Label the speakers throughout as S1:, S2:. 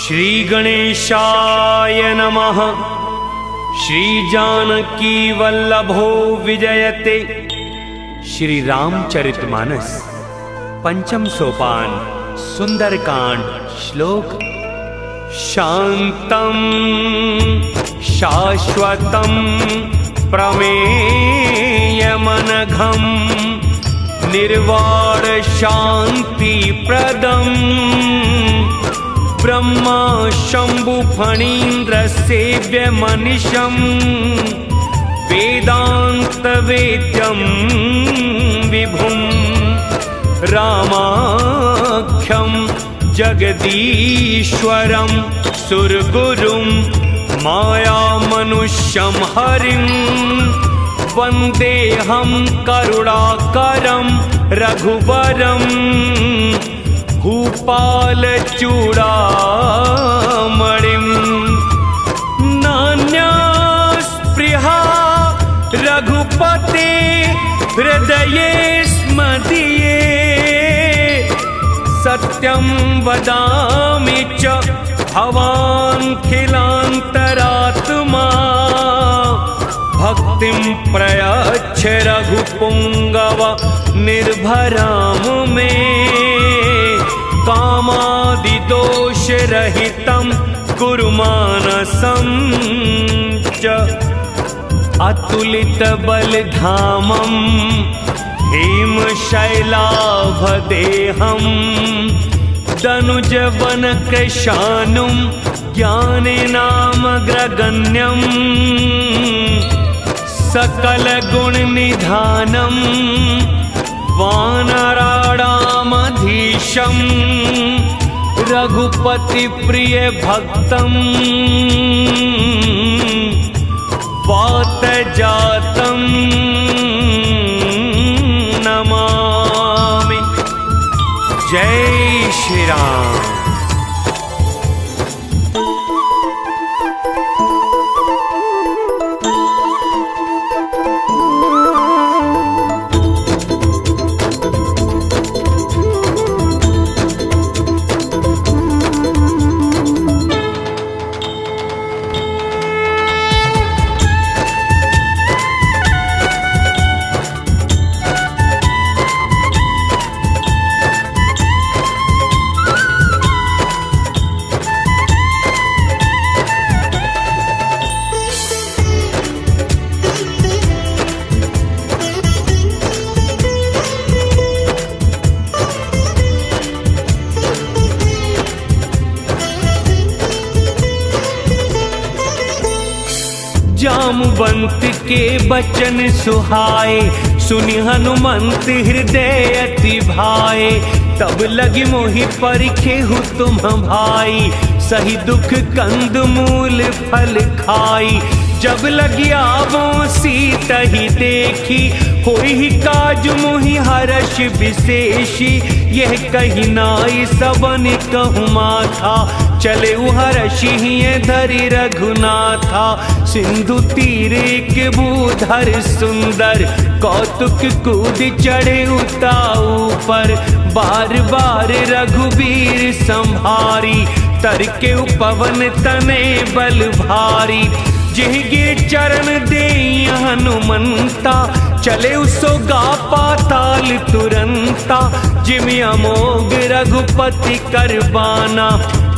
S1: श्री गणेशाय नमः। श्री जानकी वल्लभो विजयते। श्री रामचरितमानस पंचम सोपान सुंदरकांड श्लोक। शांतं शाश्वतं प्रमेयमनघं निर्वाण शांति प्रदं ब्रह्मा शंभु फणीन्द्र सेव्य मनिशं वेदांत वेद्यं विभुं रामाख्यं जगदीश्वरं सुरगुरुं माया मनुष्यं हरिं वन्देऽहं करुणाकरं रघुवरं भूपालचूडामणिं नान्यास्पृहा रघुपते हृदये स्मदीये सत्यं वदामि च भवान्खिलान्तरात्मा भक्तिं प्रयच्छ रघुपुङ्गव निर्भरां मे कामादिदोषरहितं कुरु मानसं च अतुलितबलधामं हेमशैलाभदेहं दनुजवनकृशानुं ज्ञानेनामग्रगण्यं सकलगुणनिधानं वानराणामधीशं रघुपतिप्रियभक्तं वातजातं नमामि। जय श्री राम। जामवंत के बचन सुहाए सुनि हनुमंत हृदय अति भाए तब लगी मोहि परिखे हूँ तुम भाई सही दुख कंद मूल फल खाई जब लगी आवो सीता ही देखी होई ही काज मोहि हर्ष विशेषी यह कही नाई सबन कहूँ माथा चले हर्षि धरि रघुनाथा सिंधु तीरे के बूधर सुंदर कौतुक कूद चढ़े उताऊ पर बार बार रघुबीर संभारी तर के पवन तने बल भारी जिहगे चरण दे हनुमंता चले उसो गा पाताल तुरंता जिम अमोघ रघुपति करबाना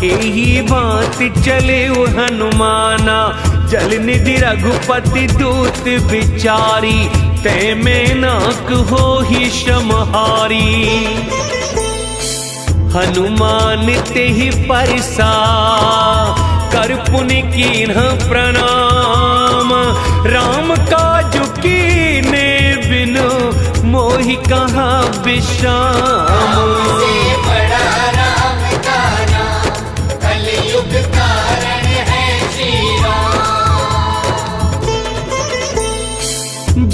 S1: यही बात चले हनुमाना जल निधि रघुपति दूत बिचारी तै में नाक हो ही श्रमहारी हनुमान ते ही परसा कर पुनि कीन्ह प्रणाम राम काजु कीने बिनु मोहि कहाँ विश्राम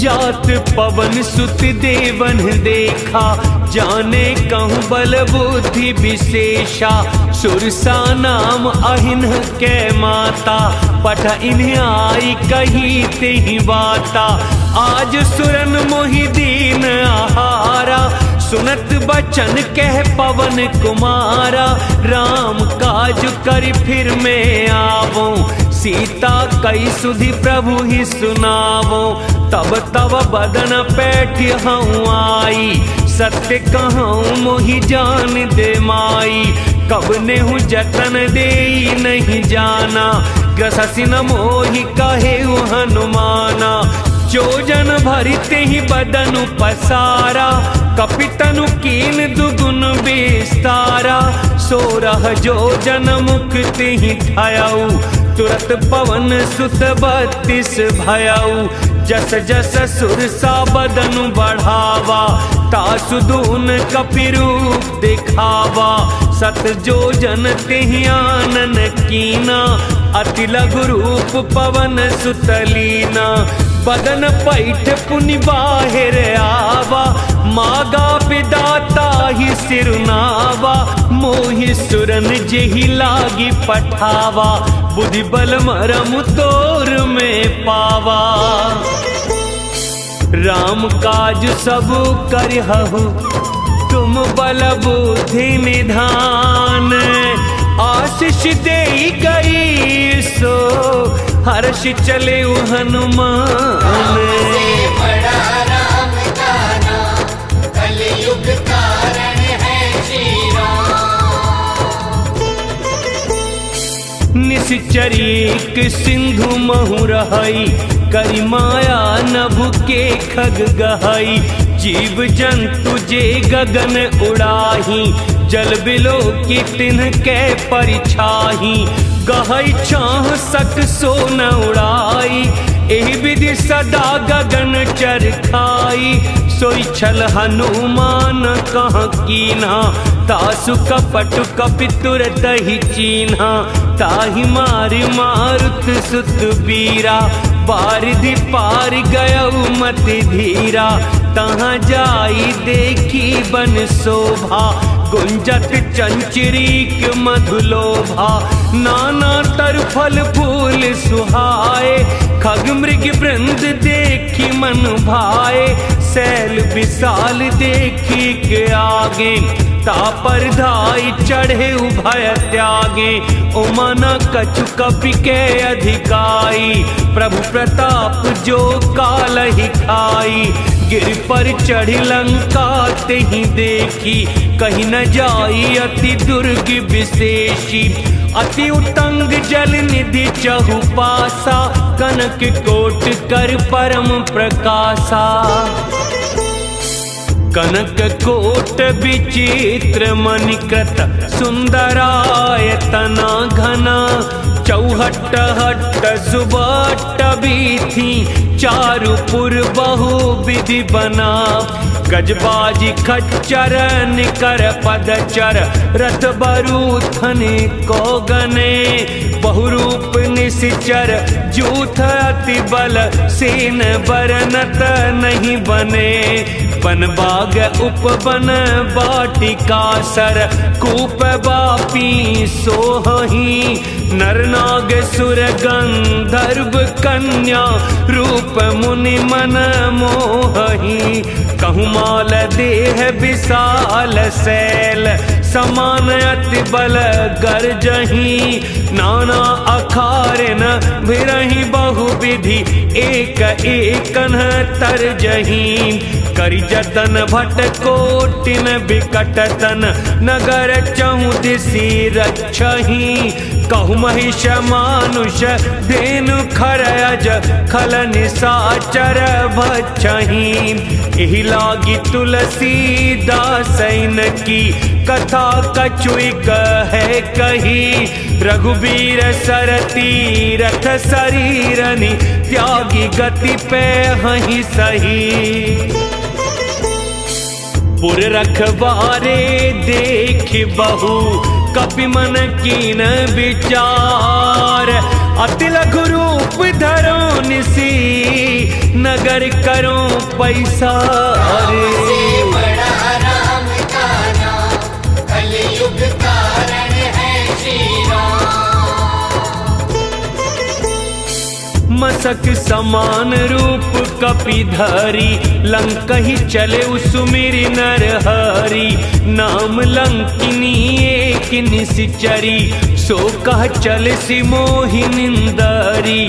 S1: जात पवन सुत देवन देखा जाने कहूँ बल बुद्धि विशेषा सुरसा नाम अहिन के माता पठ इन्हें आई कही ते ही बाता आज सुरन मोहि दीन आहारा सुनत बचन कह पवन कुमारा, राम काज कर फिर मैं आवो, सीता कई सुधि प्रभु ही सुनावो। तब तब बदन पैठ हूँ आई, सत्य कहूँ मोहि जान दे माई। कब ने हूँ जतन दे नहीं जाना, ग्रससि न मोहि कहे हनुमाना। जो जन भरते ही बदन पसारा, कपितनु कीन दुगुन विस्तारा। 16 जो जन मुक्ति ही ठायऊ, तुरत पवन सुत 32 भयऊ। जस जस सुरसा बदन बढ़ावा, तासु दून कपि रूप दिखावा। 7 जो जन तेहि आनन कीना, अति लघु रूप पवन सुत लीना। बदन पैठ पुनि बाहिर आवा, मागा विदाता ही सिरुनावा। मोहि सुरन जेहि लागी पठावा, बुद्धि बल मरम तोर में पावा। राम काज सब करहु, तुम बल बुद्धि निधान। आशीष दे गई सो, हर्ष चले हनुमान।
S2: बड़ा राम का नाम, कलयुग कारण है श्री राम।
S1: निश्चरीक सिंधु महु रहई, करि माया नभु के खग गहई। जीव जंतु जे गगन उड़ाही, जल बिलो की तिन्ह के परिछाही। गहई छाह सक सो न उड़ाई, एहि विधि सदा गगन चरखाई। सोई छल हनुमान कहाँ कीन्हा, तासु कपट कपि तुरत ही चीन्हा। ताहि मारि मारुत सुत बीरा, बारिधि पार गयऊ मति धीरा। तहाँ जाई देखी बन शोभा, गुंजत चंचरीक मधुलोभा। नाना तर फल फूल सुहाए, खग मृग वृंद देखी मन भाए। सैल विशाल देखी के आगे, तापर धाई चढ़े उभय त्यागे। उमन कछु कपि के अधिकाई, प्रभु प्रताप जो काल ही खाई। गिर पर चढ़ी लंका तेहि देखी, कहीं न जाई अति दुर्ग विशेषी। अति उतंग जल निधि चहुपासा, कनक कोट कर परम प्रकाशा। कनक कोट विचित्र मणिकृत, सुंदरायतना घना। चौहट्ट हट्ट सुबट्ट बीथी, चारुपुर बहु विधि बना। गजबाजी खच्चर निकर पदचर, रथ बरूथन को गने। बहुरूप निश्चर जूथ अति बल, सेन बरनत नहीं बने। बन बाग उपवन बाटिका सर, कूप बापी सोहही। नरनाग सुर गंधर्व कन्या, रूप मुनि मन मोहही। कहूँ माल देह विशाल शैल, समान अति बल गर्जही। नाना अखारन भिरहि बहुविधि, एक एकन तरजही। करि जतन भट कोटिन बिकट तन, नगर चहुदिसि रक्षही। कहु महिष मानुष धेनु खरयज, खल निशाचर भक्षही। एहि लागी तुलसी दासैन की, कथा कछुई कहे कही। रघुबीर सरती रथ शरीरनि, त्यागी गति पे हहि सही। पुर रखवारे देख बहु, कपि मन कीन विचार। अति लघु रूप धरो निसी, नगर करो पैसार।
S2: बड़ा राम का नाम, कलयुग कारण है श्री राम।
S1: मूसक समान रूप कपिधरी, लंकहि चले सुमिरि नरहरि। नाम लंकिनी एक निश्चरी, सो कह चल सि मोहि निंदरी।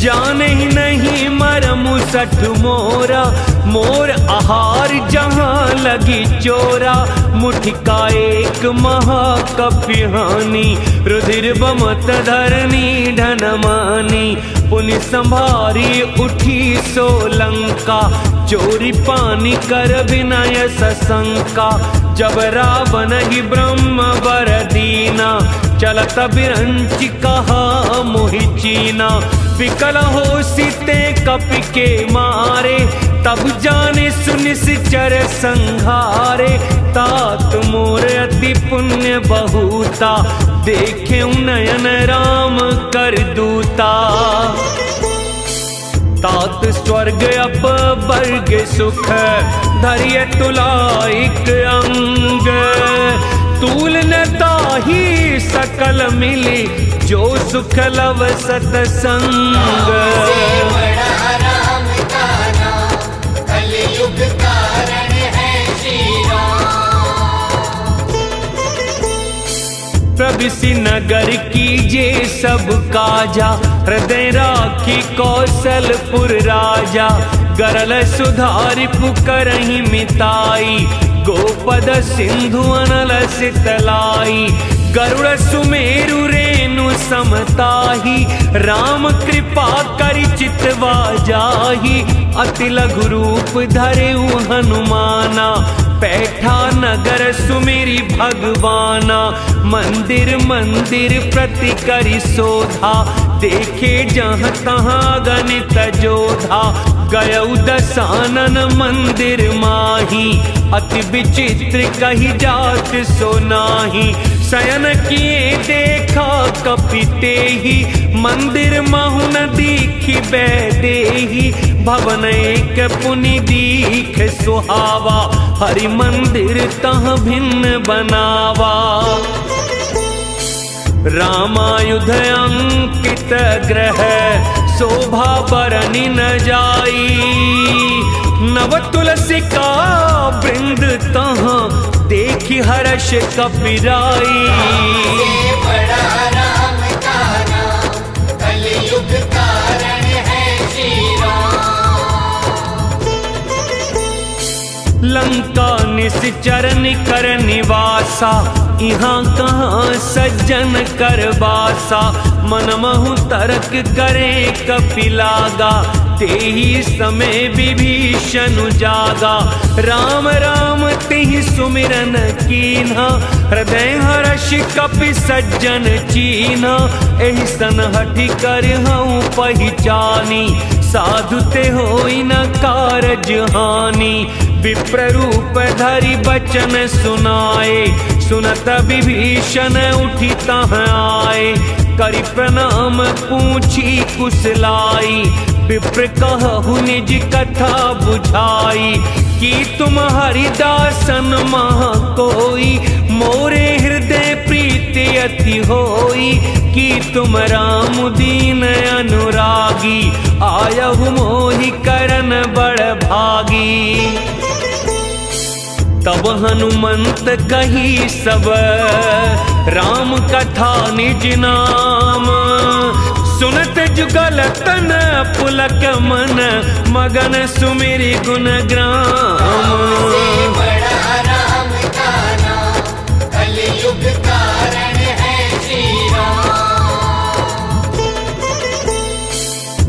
S1: जाने ही नहीं मरम सठ मोरा, मोर आहार जहाँ लगी चोरा। मुठिका एक महाकपिहानी, रुधिर बमत धरनी धनमानी। पुनि संभारी उठी सोलंका, चोरी पानी कर विनय सशंका। जब रावण ही ब्रह्म वर दीना, चलत बिरंचि कहा मोहि चीना। विकल हो सीते कपि के मारे, तब जाने सुनिश्चर संहारे। तात मोर अति पुण्य बहुता, देखे नयन राम कर दूता। तात स्वर्ग अप वर्ग सुख, धैर्य तुलाइक अंग। तूल न ताहि सकल मिली, जो सुख लव सतसंग।
S2: से बड़ा राम का नाम, कलयुग कारण है श्री राम।
S1: प्रविशि नगर कीजे सब काजा, हृदय राखी कौशलपुर राजा। गरल सुधारि पुकरहि मिताई, गोपद सिंधु अनल सितलाई। गरुड़ सुमेरु रेणु समताही, राम कृपा करि चितवा जाही। अति लघु रूप धरेउ हनुमाना, पैठा नगर सुमेरि भगवाना। मंदिर मंदिर प्रति करि शोधा, देखे जहाँ तहाँ गणित जोधा। गयउ दसानन मंदिर माही, अति विचित्र कही जात सो नाही। शयन किए देखा कपिते ही, मंदिर महु न दीखि बैदेही। भवन एक पुनि दीख सुहावा, हरि मंदिर तह भिन्न बनावा। रामायुध अंकित ग्रह, शोभा बरनि न जाई। नव तुलसी का वृंद तहाँ, देखि हर्ष कपिराई।
S2: से बड़ा राम का नाम, कलयुग कारण है श्री राम।
S1: लंका निश्चर निकर निवासा, यहाँ कहाँ सज्जन कर बासा। मन महु तर्क करे कपिलागा, तेहि समय विभीषण जागा। राम राम तेहि सुमिरन कीन्हा, हृदय हर्ष कपि सज्जन चीन्हा। एहि सन हठि कर हऊँ पहिचानी, साधु ते होई न कारज हानि। विप्र रूप धरि बचन सुनाए, सुनत विभीषण उठि तहाँ आए। करि प्रणाम पूछी कुशलाई, विप्र कहु निज कथा बुझाई। कि तुम हरिदासन महा कोई, मोरे हृदय प्रीति अति होई। कि तुम राम दीन अनुरागी, आयहु मोहि करन बड़ भागी। तब हनुमंत कही सब, राम कथा निज नाम। सुनत जुगल तन पुलक मन, मगन सुमिरि गुण ग्राम।
S2: से बड़ा राम का नाम, कलयुग कारण है श्री राम।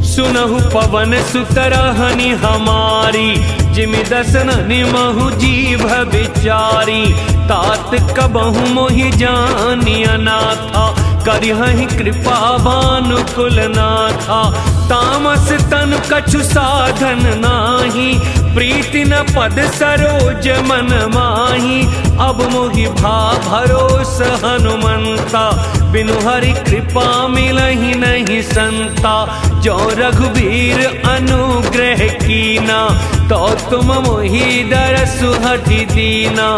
S1: सुनहु पवन सुत रहनि हमारी, जिमि दसन निमहु जीभ विचारी। तात कबहु मोहि जानि अनाथा, करिहहि कृपा भानुकुल नाथा। तामस तन कछु साधन नाही, प्रीति न पद सरोज मन माही। अब मोहि भा भरोस हनुमंता, बिनु हरि कृपा मिलहि नहीं संता। जो रघुवीर अनुग्रह कीना, तो तुम मोहि दरसु हठि दीना।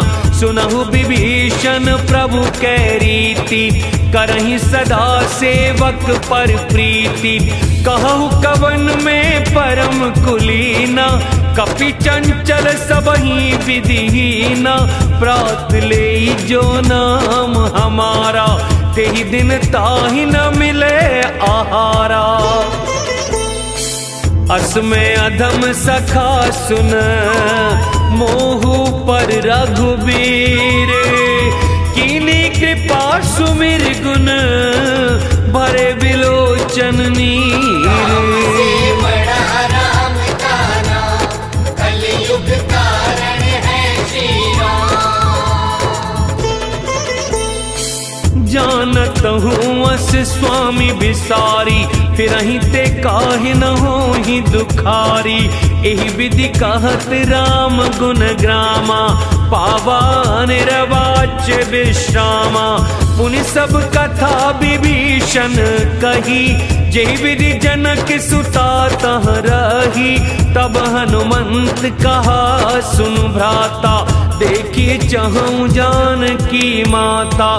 S1: सुनहु विभीषण प्रभु कै रीति, करहि सदा सेवक पर प्रीति। कहु कवन में परम कुलीना, कपि चंचल सबहि विधिहीना। प्रात ले जो नाम हमारा, तेहि दिन ताहि न मिले आहारा। अस में अधम सखा सुन, मोहु पर रघुबीर। कीनी कृपा सुमिर गुण, भरे बिलोचन नीर।
S2: से बड़ा राम का नाम, कलयुग कारण है श्री राम।
S1: जानत हूँ अस स्वामी बिसारी, फिरहि ते काहि न होहि दुखारी। एहि विधि कहत राम गुण ग्रामा, पावा निर्वाच्य विश्रामा। पुनि सब कथा विभीषण कही, जेहि विधि जनक सुता तह रही। तब हनुमंत कहा सुन भ्राता, देखिए चहु जानकी माता।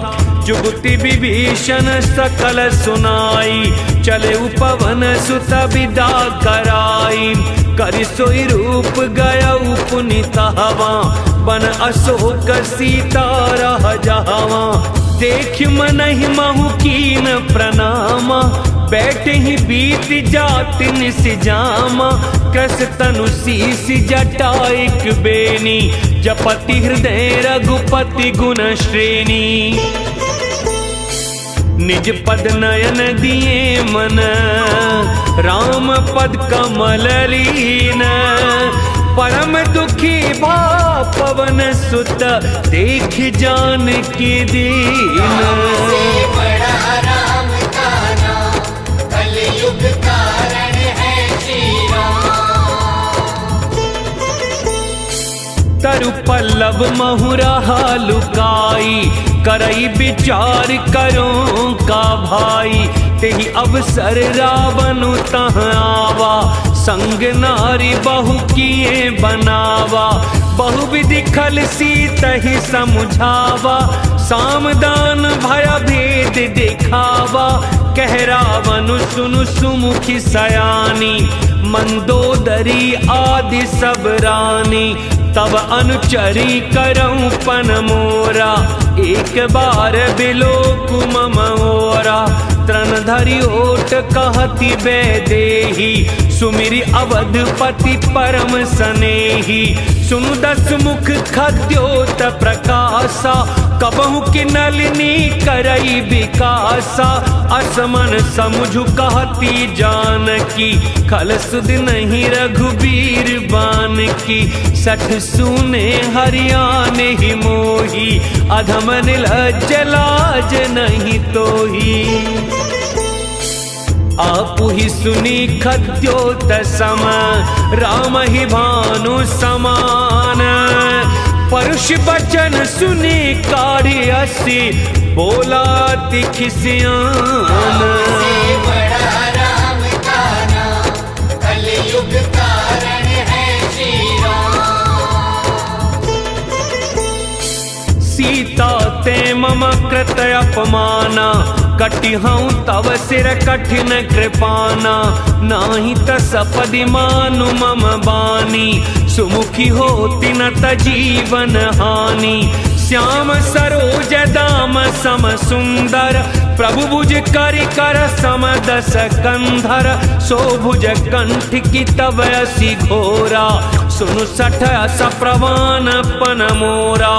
S1: जुगति विभीषण सकल सुनाई, चले पवन सुत विदा कराई। कर सोई रूप गयउ पुनीत हवा, बन अशोक सीता रह जहवा। देख मनहि महु कीन प्रणामा, बैठ ही बीत जाति निस जामा। कृस तनु शीस जटाइक बेनी, जपति हृदय रघुपति गुण श्रेणी। निज पद नयन दिए मन, राम पद कमल लीन। परम दुखी भा पवन सुत, देख जानकी दीन।
S2: से बड़ा राम का नाम, कलयुग कारण है श्री राम।
S1: तरु पल्लव महुरहा लुकाई, करई विचार करो का भाई। तेहि अवसर रावण तह आवा, संग नारी बहु किए बनावा। बहुविधि खल सीतहि समुझावा, सामदान भय भेद दिखावा। कह रावण सुनु सुमुखी सयानी, मंदोदरी आदि सब रानी। तब अनुचरी करऊं पन मोरा, एक बार बिलोक मम ओरा। तृण धरि ओट कहती वैदेही, सुमिरि अवधपति परम सनेही। सुनु दस मुख खद्योत प्रकाशा, कबहु कि नलिनी करई विकासा। असमन समुझु कहती जानकी, खल सुध नहीं रघुबीर बान की। सठ सुने हरियाने ही मोही, अधम निर्लज्ज लाज नहीं तोही। आपु ही सुनी खद्योत सम, राम ही भानु समान। परुष बचन सुनी काढ़ी हसी, बोला तिखिसियान।
S2: से बड़ा राम का नाम, कलयुग कारण है श्री राम।
S1: सीता ते मम कृत अपमाना, कटिहऊँ तव सिर कठिन कृपाना। नाही त सपदि मानु मम बानी, सुमुखी होती न त जीवन हानि। श्याम सरोज दाम सम सुंदर, प्रभु भुज कर कर सम दस कंधर। सो भुज कंठ की तब असी घोरा, सुनु सठ अस प्रवान पन मोरा।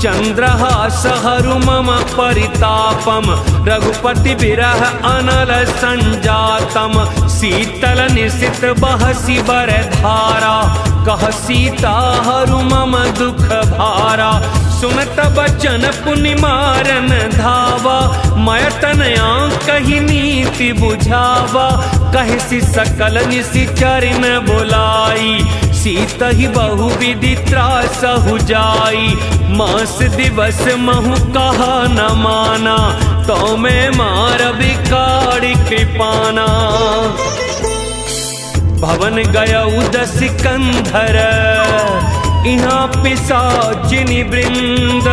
S1: चंद्रहास हरु मम परितापम, रघुपति बिरह अनल संजातम। शीतल निशित बहसी बर धारा, कह सीता हरु मम दुख भारा। सुनत बचन पुनि मारन धावा, मय तनया कही नीति बुझावा। कहसी सकल निशिचर न बुलाई, सीत ही बहु विधि त्रास हो जाई। मास दिवस महु कहा न माना, तो मैं मार बिकाड़ी कृपाना। भवन गय उदस कंधर, यहाँ पिशाचिनी वृंद,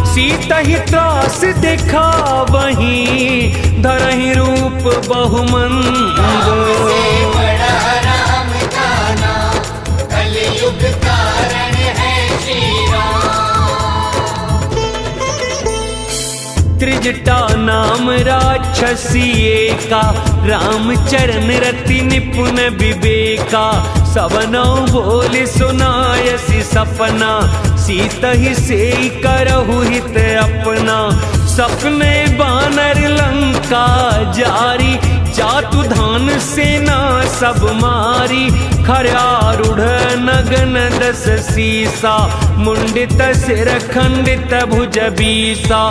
S1: सीता ही त्रास देखा वहीं, धरहि रूप बहुमंद।
S2: से बड़ा राम का नाम, कलयुग कारण है श्री राम।
S1: त्रिजटा नाम राक्षसी एका, रामचरण रति निपुण विवेका, सबनौ बोल सुनायसी सपना, सीता ही से करहु हित अपना। सपने बानर लंका जारी, जातु धान सेना सब मारी, खरारूढ़ नगन दस सीसा, मुंडित सिर खंडित भुज बीसा।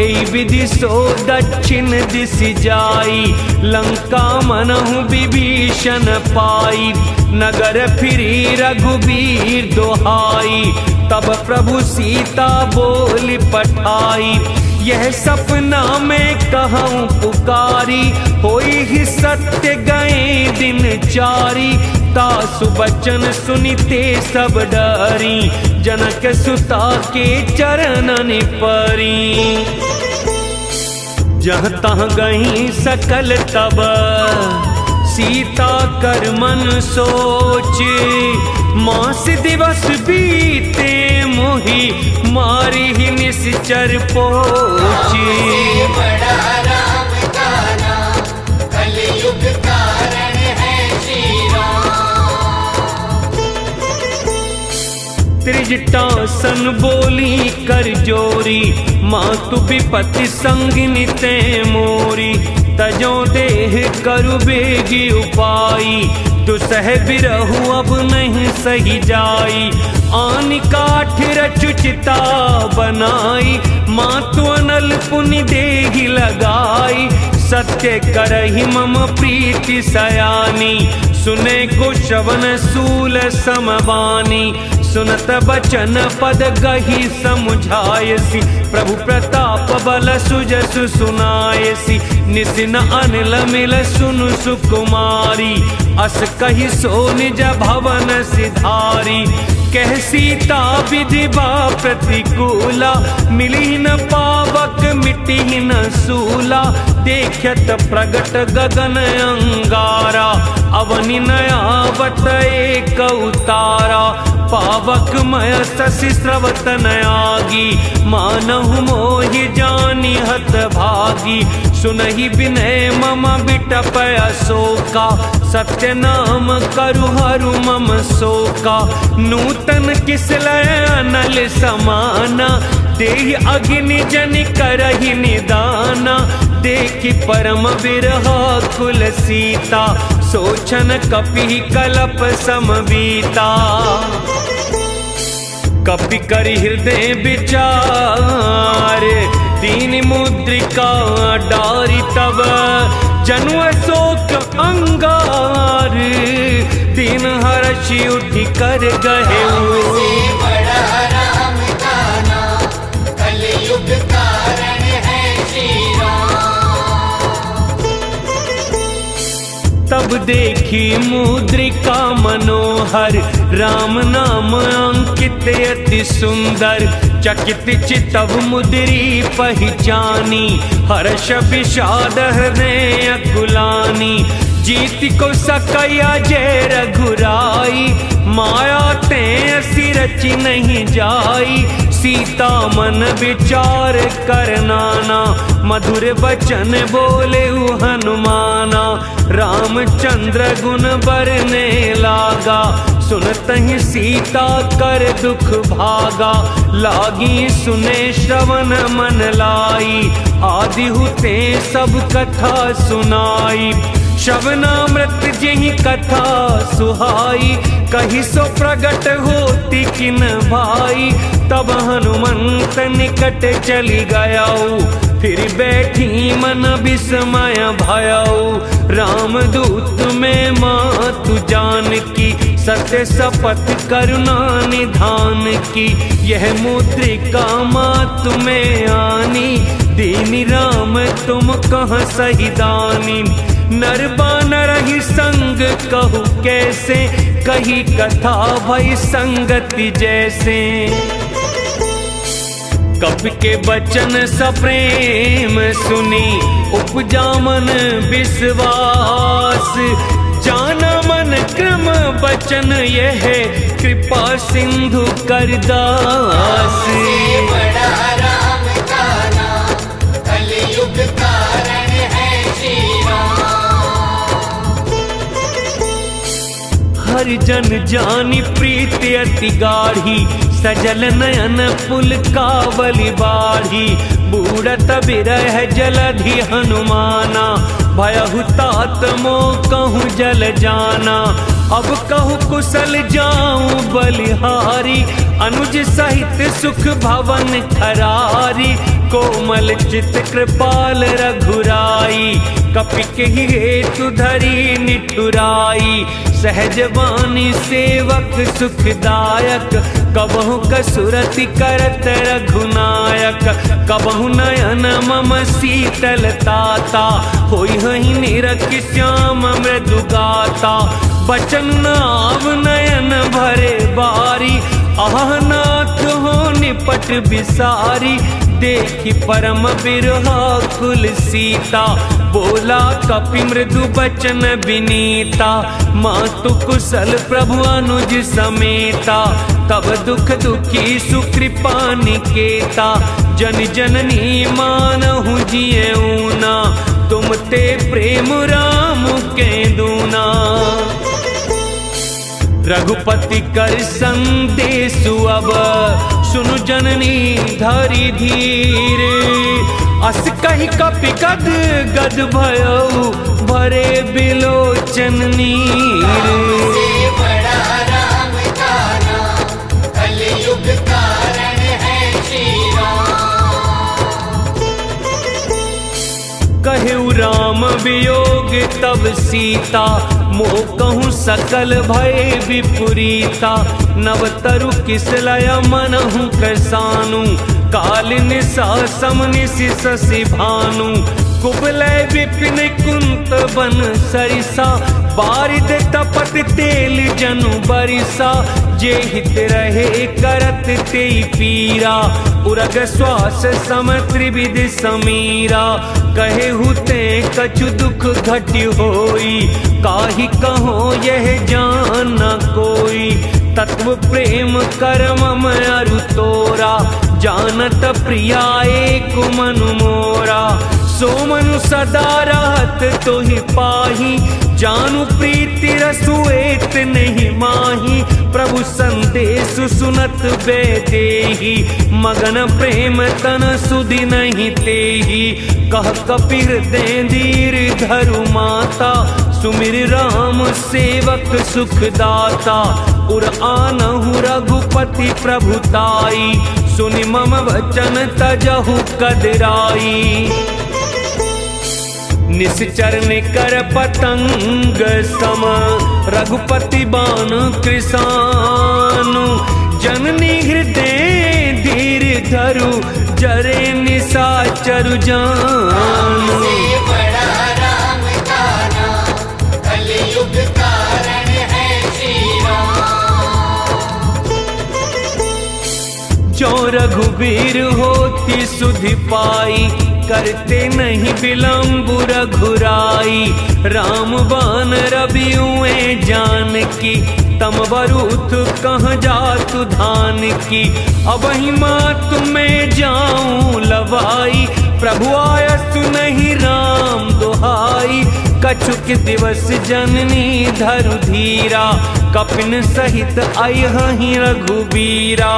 S1: एहि विधि सो दक्षिण दिश जाई, लंका मनहु विभीषण पाई, नगर फिरी रघुबीर दोहाई, तब प्रभु सीता बोली पठाई। यह सपना में कहूँ पुकारी, होई ही सत्य गए दिन चारी, तासु बचन सुनिते सब डरी, जनक सुता के चरणन परी। जहाँ तहाँ गई सकल तब, सीता कर मन सोच, मास दिवस बीते मोहि, मारी ही निश्चर पोची।
S2: से बड़ा राम का नाम, कलयुग कारण है श्री राम।
S1: त्रिजटा सन बोली कर जोरी, मातु विपति संगिनी ते मोरी, तजो देह करु बेगी उपाई, दुसह बिरहु अब नहीं सही जाई। आन काठ रचुचिता बनाई, मातु अनल पुनि देहि लगाई, सत्य करहि मम प्रीति सयानी, सुने कुशवन सूल समबानी। सुनत बचन पद गही समुझायसी, प्रभु प्रताप बल सुजसु सुनायसी, निसिन अनिल मिल सुनु सुकुमारी, अस कही सो निज भवन सिधारी। कह सीता विधि बा प्रतिकूला, मिली न पावक मिटी न सूला, देखत प्रगट गगन अंगारा, अवनि नयावत एक उतारा। पावक मय शशि स्रवत नयागी, मानहु मोहि जानि हत भागी, सुनहि विनय मम बिटप अशोका, सत्य नाम करु हरु मम शोका। नूतन किसलय अनल समाना, देहि अग्नि जनि करहि निदाना, देखि परम विरह कुल सीता, सोचन कपि कलप समबीता। कपि करि हृदय विचार, दीन मुद्रिका डारी, तब जनु अशोक अंगार, दीन हर्षि उठि कर गहे।
S2: से बड़ा राम का नाम, कलयुग कारण है श्री राम।
S1: तब देखी मुद्रिका मनोहर, राम नाम अंकित अति सुंदर, चकित चितव मुद्री पहचानी, हर्ष विषाद हृदय अकुलानी। जीत को सकया जय रघुराई, माया ते असी रचि नहीं जाई। सीता मन विचार कर नाना, मधुर बचन बोले हनुमाना। रामचंद्र गुण बरने लागा, सुनतहि सीता कर दुख भागा। लागी सुने श्रवण मन लाई, आदि हुते सब कथा सुनाई। श्रवणामृत जेहि कथा सुहाई, कही सो प्रगट होती किन भाई। तब हनुमंत निकट चली गयाऊ, फिर बैठी मन विस्मय भयाऊ। रामदूत में मातु जानकी, सत्य शपथ करुणा निधान की। यह मुद्रिका मातु में आनी, दीनी राम तुम कहाँ सही दानी। नर बानर ही संग कहू कैसे, कही कथा भई संगति जैसे। कपि के बचन सप्रेम सुनी, उपजा मन विश्वास। जाना मन क्रम बचन यह, कृपा सिंधु करदास।
S2: बड़ा राम का नाम, कलयुग कारण है श्री राम।
S1: हर जन जानी प्रीति अति गाढ़ी, सजल नयन पुल कावली बाढ़ी। बूढ़त बिरह जलधि हनुमाना, भयहु तात मोह कहूँ जल जाना। अब कहूँ कुशल जाऊं बलिहारी, अनुज सहित सुख भवन खरारी। कोमल चित कृपाल रघुराई, कपि के हेतु धरी निठुराई। सहज वाणी सेवक सुखदायक, कबहु कसुरति करत रघुनायक। कबहु नयन मम शीतल ताता, होई हहि निरख श्याम मृदु गाता। बचन नाव नयन भरे बारी, आह नाथ हो निपट बिसारी। देखी परम बिरहा कुल सीता, बोला कपि मृदु बचन विनीता। मातु कुशल प्रभु अनुज समेता, तब दुख दुखी सुकृपा निकेता। जन जननी मानहु जियऊना, तुम ते प्रेम राम के दूना। रघुपति कर संदेशु अब, सुनु जननी धरि धीर। अस कहि कपि गद गद भयउ, भरे बिलोचन नीर।
S2: बड़ा राम का नाम, कलयुग कारण है श्री राम।
S1: कहु राम वियोग तब सीता, मोह कहूँ सकल भय विपुरीता। नव तरु किसलय मनहु कसानु, काल निसा समनिसि शशि भानु। कुबलय विपिन कुंत बन सरिसा, बारिद तपत तेल जनु बरिसा। जे हित रहे करत ते पीरा, उरग श्वास सम त्रिविध समीरा। कहे हुते कछु दुख घटि होई, काहि कहो यह जान न कोई। तत्व प्रेम करम अरु तोरा, जानत प्रिया एक मनु मोरा। सो मनु सदा रहत तोहि पाही, जानु प्रीति रसु एत नहीं माही। प्रभु संदेश सुनत बेदेही, मगन प्रेम तन सुधि नहीं तेही। कह कपि हृदय धीर धरु माता, सुमिर राम सेवक सुखदाता। उर आनहु रघुपति प्रभुताई, सुनि मम वचन तजहु कदराई। निश्चर निकर पतंग सम, रघुपति बाण कृसानु। जननी हृदय धीर धरु, जरे निशाचरु जानु।
S2: बड़ा राम का नाम, कलयुग कारण है श्री राम।
S1: जो रघुबीर होती सुधि पाई, करते नहीं विलम्ब रघुराई। राम बान रबियुए जानकी, तम बरूथ कहाँ जातु धान की। अब ही मात में जाऊं लवाई, प्रभु आयसु नहीं राम दुहाई। कछुक दिवस जननी धरु धीरा, कपिन सहित अयहि रघुबीरा।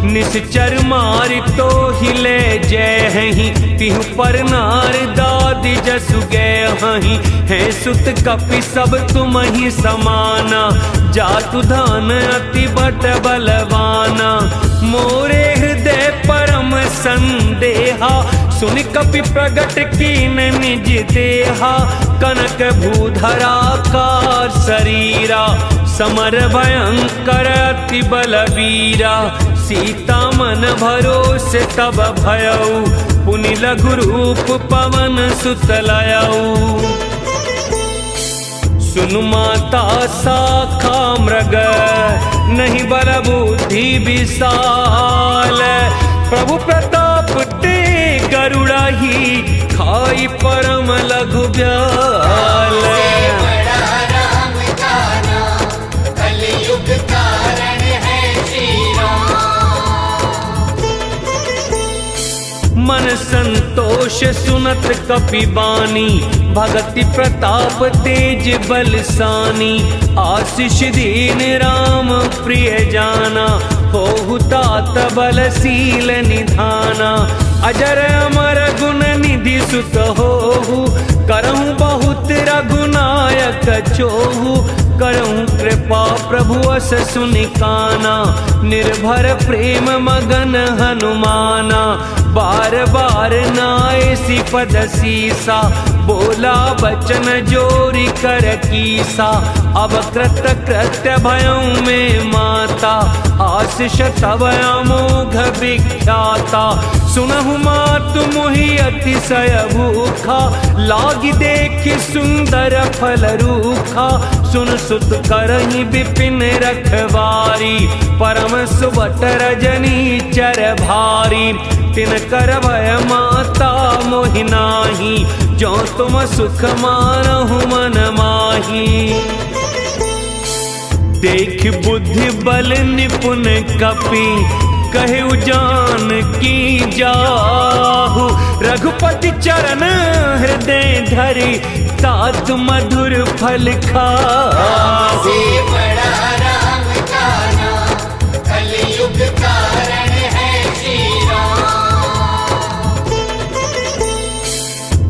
S1: निश्चर मारि तो हिले जय हहि, तिहु पर नार दादि जसु गए हहि। है सुत कपि सब तुम ही समाना, जातु धान अति बट बलवाना। मोरे हृदय परम संदेहा, सुन कपि प्रगट कीन निज देहा। कनक भूधरा कार शरीरा, समर भयंकर अति बलवीरा। सीता मन भरोसे तब भयऊ, पुनि लघु रूप पवन सुत लयऊ। सुन माता शाखा मृग, नहीं बल बुद्धि विशाल। प्रभु प्रताप ते गरुड़ा ही, खाई परम लघु ब्याल।
S2: बड़ा राम का नाम, कलयुग कारण है श्री राम।
S1: मन संतोष सुनत कपि बानी, भगति प्रताप तेज बलसानी। आशीष दीन राम प्रिय जाना, होहु तात बलशील निधाना। अजर अमर गुण निधि सुत होहु, करहु बहुत रघुनायक चोहु। करहु कृपा प्रभु अस सुनिकाना, निर्भर प्रेम मगन हनुमाना। बार बार नाय सिपद सीसा, बोला बचन जोरी कर कीसा। अब कृत कृत्य भयं में माता, आशीष तब अमोघ विख्याता। सुनहु मातु मोहि अतिशय भूखा, लागी देखि सुंदर फल रूखा। सुन सुत करहि विपिन रखवारी, परम सुबट रजनी चर भारी। तिनकर भय माता मोहि नाही, जो तुम सुख मानहु मन माही। देख बुद्धि बल निपुण कपि, कहे जान की जाहु। रघुपति चरण हृदय धरि, तात मधुर फल खाहु।
S2: बड़ा राम का नाम, कलयुग कारण है श्री राम।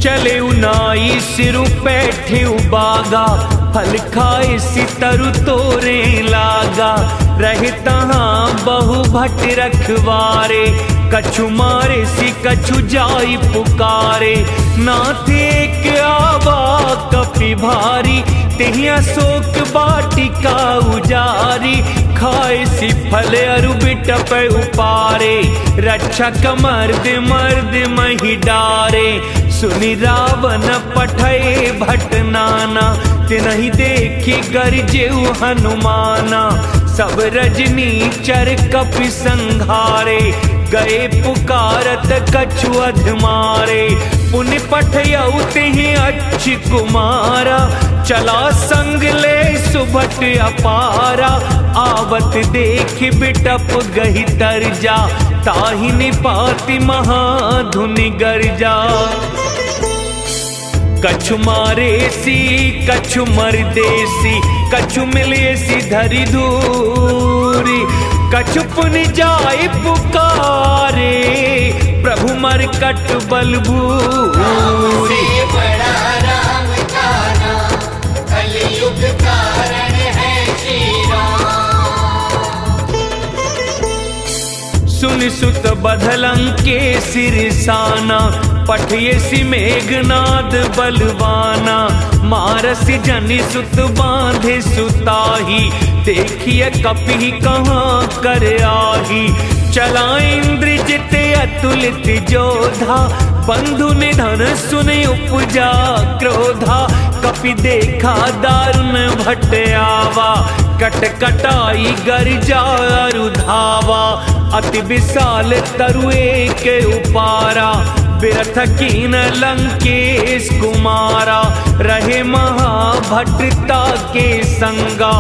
S1: चले उनाई सिरु पैठे बागा, फल खाए सितरु तोरे लागा। रहे तहाँ बहु भट रखवारे, कछु मारे सी कछु जाई पुकारे। नाथ एक आवा कपि भारी, तिहिया शोक बाटिका उजारी। खाए सी फल अरु बिटप उपारे, रक्षक मर्द मर्द मही डारे। सुनि रावण पठय भट नाना, तिनहि देखि गरजेउ हनुमाना। सब रजनी चर कपि संघारे, गए पुकारत कछु अधमारे। पुनि पठयउ तिहि अच्छी कुमारा, चला संग ले सुभट अपारा। आवत देख बिटप गहि तरजा, ताहि निपाति महाधुनि गर्जा। कछु मारे सी कछु मरदेसी, कछु मिले सी धरि दूरी। कछु पुनि जाय पुकारे, प्रभु मरकट बलभूरी।
S2: बड़ा राम का नाम, कलयुग कारण है श्री राम।
S1: सुनि सुत बधलंके सिरसाना, पठियसि मेघनाद बलवाना। मारसि जनि सुत बांधे सुताही, देखिए कपि कहाँ कर आही। चला इंद्रजित अतुलित जोधा, बंधु निधन सुनि उपजा क्रोधा। कपि देखा दारुण भट आवा, कट कटाई गर्जा अरु धावा। अति विशाल तरुए के उपारा, बिरथ कीन लंकेश कुमारा। रहे महाभट्टा के संगा,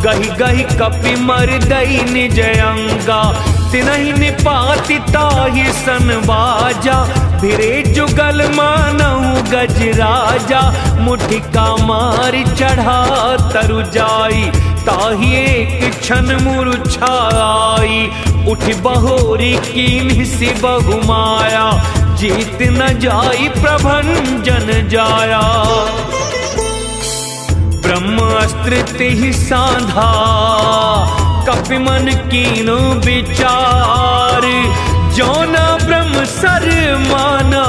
S1: गहि गहि कपि मरदई निज अंगा। तिनहि निपाति ताहि सन बाजा, भिरे जुगल मानहु गज राजा। मुठिका मारि चढ़ा तरु जाई, ताहि एक क्षण मूर्छाई। उठ बहोरी कीन्ह सि बहु माया, जीत न जाई प्रभंजन जाया। ब्रह्मास्त्र तिहि साधा, कपि मन कीनो विचार। जौना ब्रह्म सर मानो,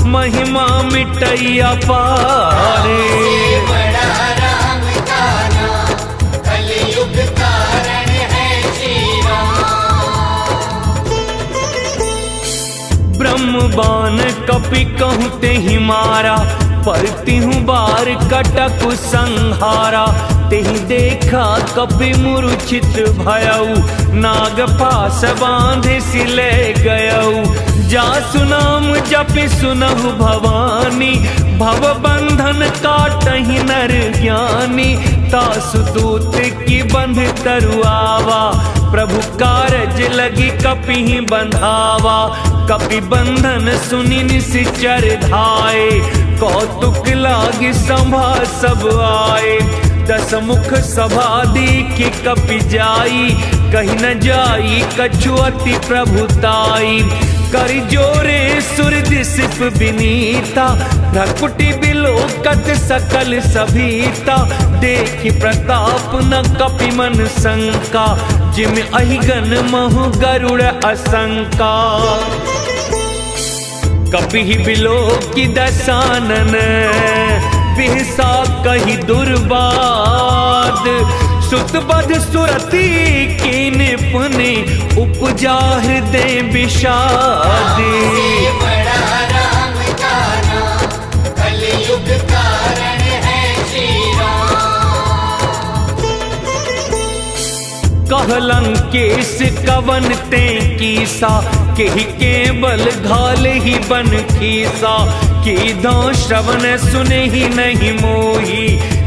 S1: महिमा मिटैया पारे।
S2: बड़ा राम का नाम, कलयुग कारण है श्री राम।
S1: ब्रह्म बान कपि कहु तेहि मारा, परतिहु बार कटक संहारा। तेहि देखा कपि मूर्छित भयऊ, नाग पास बांधे सिले गयऊ। जासु नाम जपि सुनहु भवानी, भव बंधन काटहि नर ज्ञानी। तासु दूत की बंध तरुआवा, प्रभु कारज लगी कपि बंधावा। कपि बंधन सुनि निश्चर धाये, कौतुक लागी सभा सब आए। दस मुख सभा देखि कपि जाई, कहीं न जाई कछु अति प्रभुताई। कर जोरे सुर दिसिप विनीता, भ्रकुटि बिलोकत सकल सभीता। देखि प्रताप न कपि मन शंका, जिम अहिगन महु गरुड़ असंका। कपि बिलोकि दसानन, बिहसा कही दुर्बाद। सुतबध सुरती कीन पुनि, उपजा हृदय विषाद।
S2: बड़ा राम जाना, कलयुग कारण है श्री राम।
S1: कहलं केस कवन ते कीसा, केहि केवल घाल ही बन खीसा। कीधो श्रवण सुने ही नहीं मोही,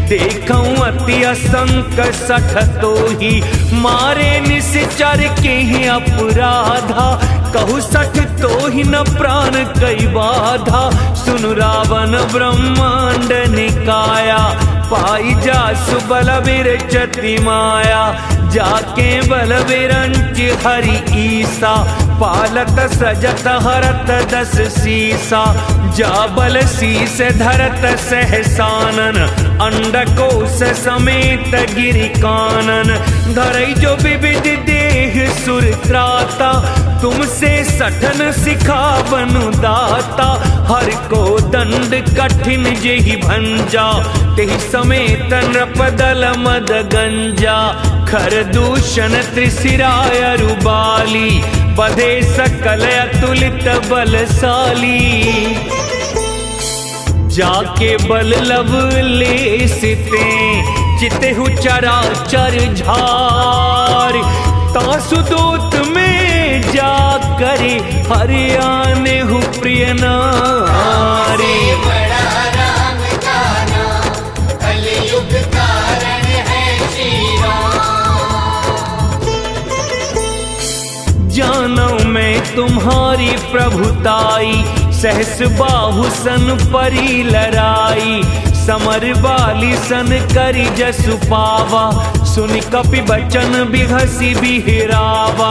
S1: देखऊं अति असंक सठ तोही। मारे निश्चर के ही अपराधा, कहु सठ तो ही न प्राण कई बाधा। सुनु रावण ब्रह्मांड निकाया, पाई जासु बल विरचति माया। जाके बल विरंच हरि ईसा, पालत सजत हरत दस सीसा। जा बल शीस धरत सहसानन, अंडकोश समेत गिरि कानन। धरई जो विविध देह सुर त्राता, तुमसे सठन सिखावनु दाता। हर को दंड कठिन जेहि भंजा, तेहि समेत नृपदल मद गंजा। खर दूषण त्रिशिराय रुबाली, बधे सकल अतुलित बलशाली। जाके बल लव लेसिते, चितेहु चराचर झार। तासु दूत में जाकर हरियाने हु प्रिय नारी।
S2: बड़ा राम जाना, कलयुग कारण है श्री राम।
S1: जानऊ मैं तुम्हारी प्रभुताई, सहस बाहु सन परी लराई। समर बाली सन करी जसु पावा, सुनि कपि बचन बिघसी बिहरावा।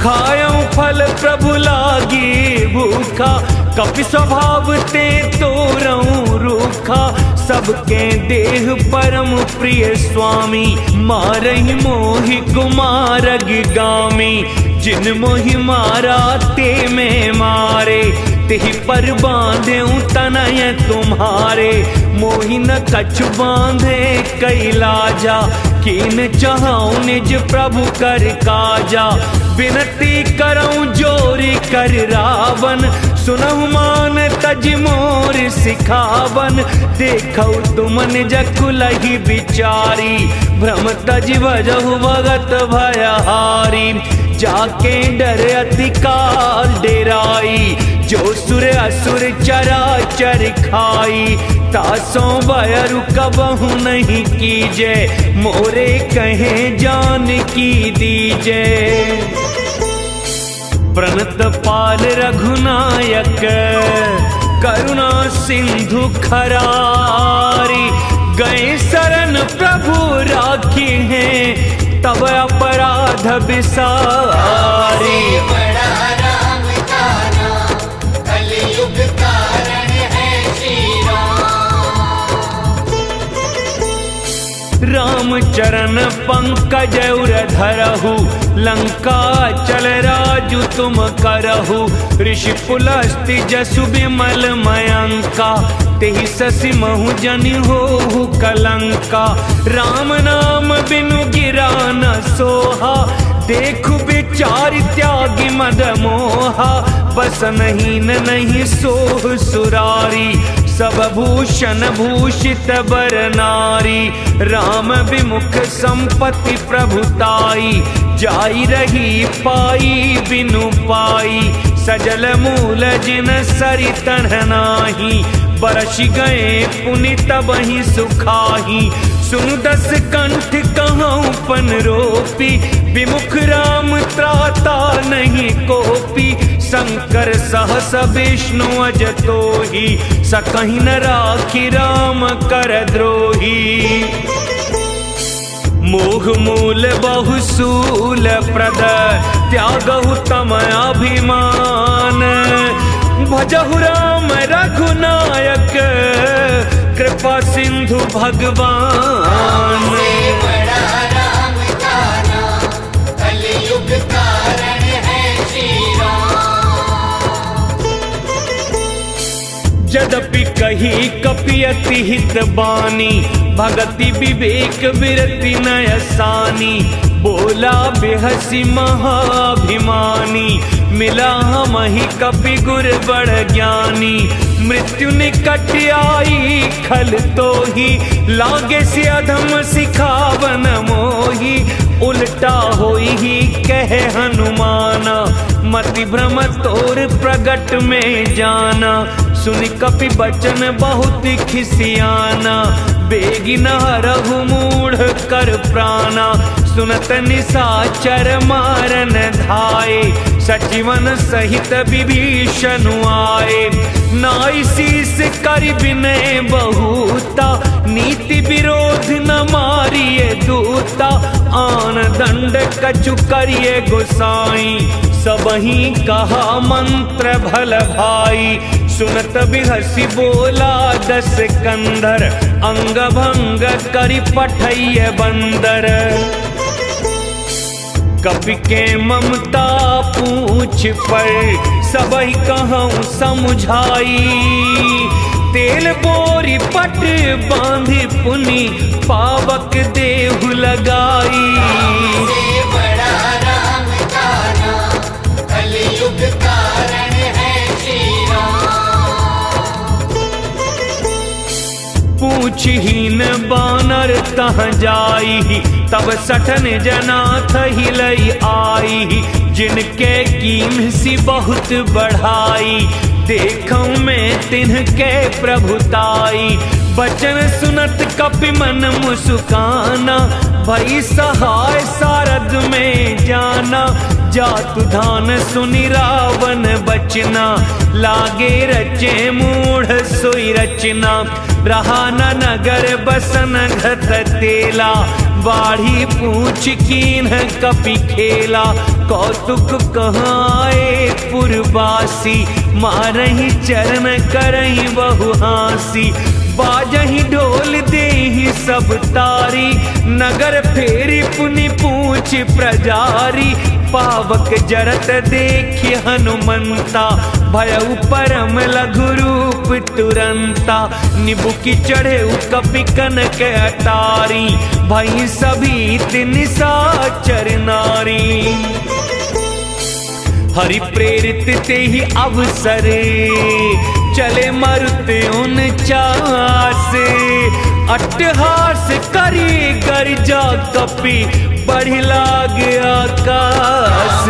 S1: खायऊ फल प्रभु लागी भूखा, कपि स्वभाव ते तोरऊं रूखा। सबके देह परम प्रिय स्वामी, मारहि मोहि कुमारग गामी। जिन मोहि मारा ते में मारे, तेहि पर बांधेऊं तनय तुम्हारे। मोहि न कछु बांधे कैलाजा, कीन चाहूं निज प्रभु कर काजा। विनती करऊं जोरी कर रावण, सुनहु मान तज मोर सिखावन। देखौ तुम निज कुलहि विचारी, भ्रम तज भजहु भगत भयहारी। जाके डर अति काल डेराई, जो सुर असुर चराचर खाई। तासों बयरु कबहु नहीं कीजे, मोरे कहे जान की दीजे। प्रणत पाल रघुनायक, करुणा सिंधु खरारी। गए शरण प्रभु राखी हैं, तब अपराध विसारी।
S2: बड़ा राम जाना, कलयुग कारण है श्री राम।
S1: राम चरण पंकज उर धरहु, लंका चल राजु तुम करहु। ऋषि पुलस्ति जसु विमल मयंका, तेहि ससि महु जनि होहु कलंका। राम नाम बिनु गिरा न सोहा, देखु विचार त्यागी मद मोहा। बस नहीं न नहीं सोह सुरारी, सब भूषण भूषित बर नारी, राम विमुख संपत्ति प्रभुताई, जाई रही पाई बिनु पाई, सजल मूल जिन सरि तन नाही, बरस गए पुनि तबहि सुखाही, सुनु दस कंठ कहूँ पन रोपी, विमुख राम त्राता नहीं कोपी, शंकर सहस विष्णु अजतोही, सकहि न राखी राम कर द्रोही। मोह मूल बहुसूल प्रद, त्यागहु तम अभिमान, भजहु राम रघुनायक, कृपा सिंधु भगवान।
S2: बड़ा राम का नाम, कलयुग कारण है श्री राम।
S1: यद्यपि कही कपियति हित बानी, भगति विवेक विरति नयसानी, बोला बेहसी महाभिमानी, मिला हमहि कपि गुर बड़ ज्ञानी, मृत्यु निकट आई खल तो ही, लागे से अधम सिखावन मोही, उल्टा होई ही कहे हनुमाना, मति भ्रम तोर प्रगट में जाना, सुनि कपि बचन बहुत खिसियाना, बेगी न हरहु मूढ़ कर प्राणा, सुनत निशाचर मारन धाये, सचिवन सहित विभीषण आए, नाई शीस करि विनय बहुता, नीति विरोध न मारिए दूता, आन दंड कछु करिए गोसाई, सबही कहा मंत्र भल भाई, सुनत बिहसी बोला दस कंधर, अंग भंग करि पठइय बंदर। कपि के ममता पूछ पर, सबहि कहूँ समुझाई, तेल बोरी पट बांधि पुनि, पावक देहु लगाई।
S2: बड़ा राम का नाम, कलयुग कारण है श्री राम।
S1: पूछहीन बानर तह जाई, तब सठन जना थही लई आई, जिनके कीम सी बहुत बढ़ाई, देखूं मैं तिनके प्रभुताई, बचन सुनत कपि मन मुस्काना, भई सहाय सारद में जाना, जातु धान सुनि रावण बचना, लागे रचे मूढ़ सोई रचना, रहा न नगर बसन घत तेला, बाढ़ी पूछ कीन्ह कपि खेला, कौतुक कहाए पुरवासी, मारहि चरण करहि बहु हासी, बाजहि ढोल देहि सब तारी, नगर फेरी पुनि पूछ प्रजारी, पावक जरत देखि हनुमंता, भयउ परम लघु रूप तुरंता, निबुकि चढ़े कपि कनक अटारी, भई सभी निशाचर नारी। हरि प्रेरित ते ही अवसरे, चले मरुत 49, अट्टहास करी गर्जा कपि, बढ़ि लाग आकाश।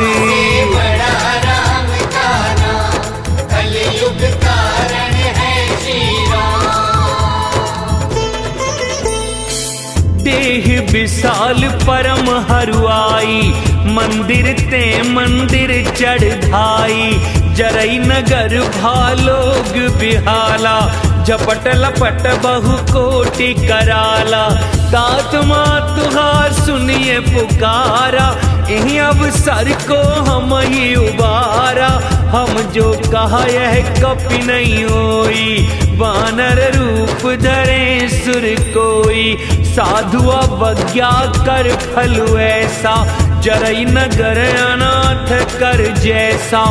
S2: बड़ा राम का नाम, कलयुग कारण है श्री राम।
S1: देह विशाल परम हरुआई, मंदिर ते मंदिर चढ़ाई, जरई नगर भालोग बिहाला, झपट लपट बहु कोटि कराला, तात मातुहार सुनिए पुकारा, यही अवसर को हम ही उबारा, हम जो कहा यह कपि नहीं होई, वानर रूप धरे सुर कोई, साधु अवज्ञा कर फल ऐसा, जरई नगर अनाथ कर जैसा,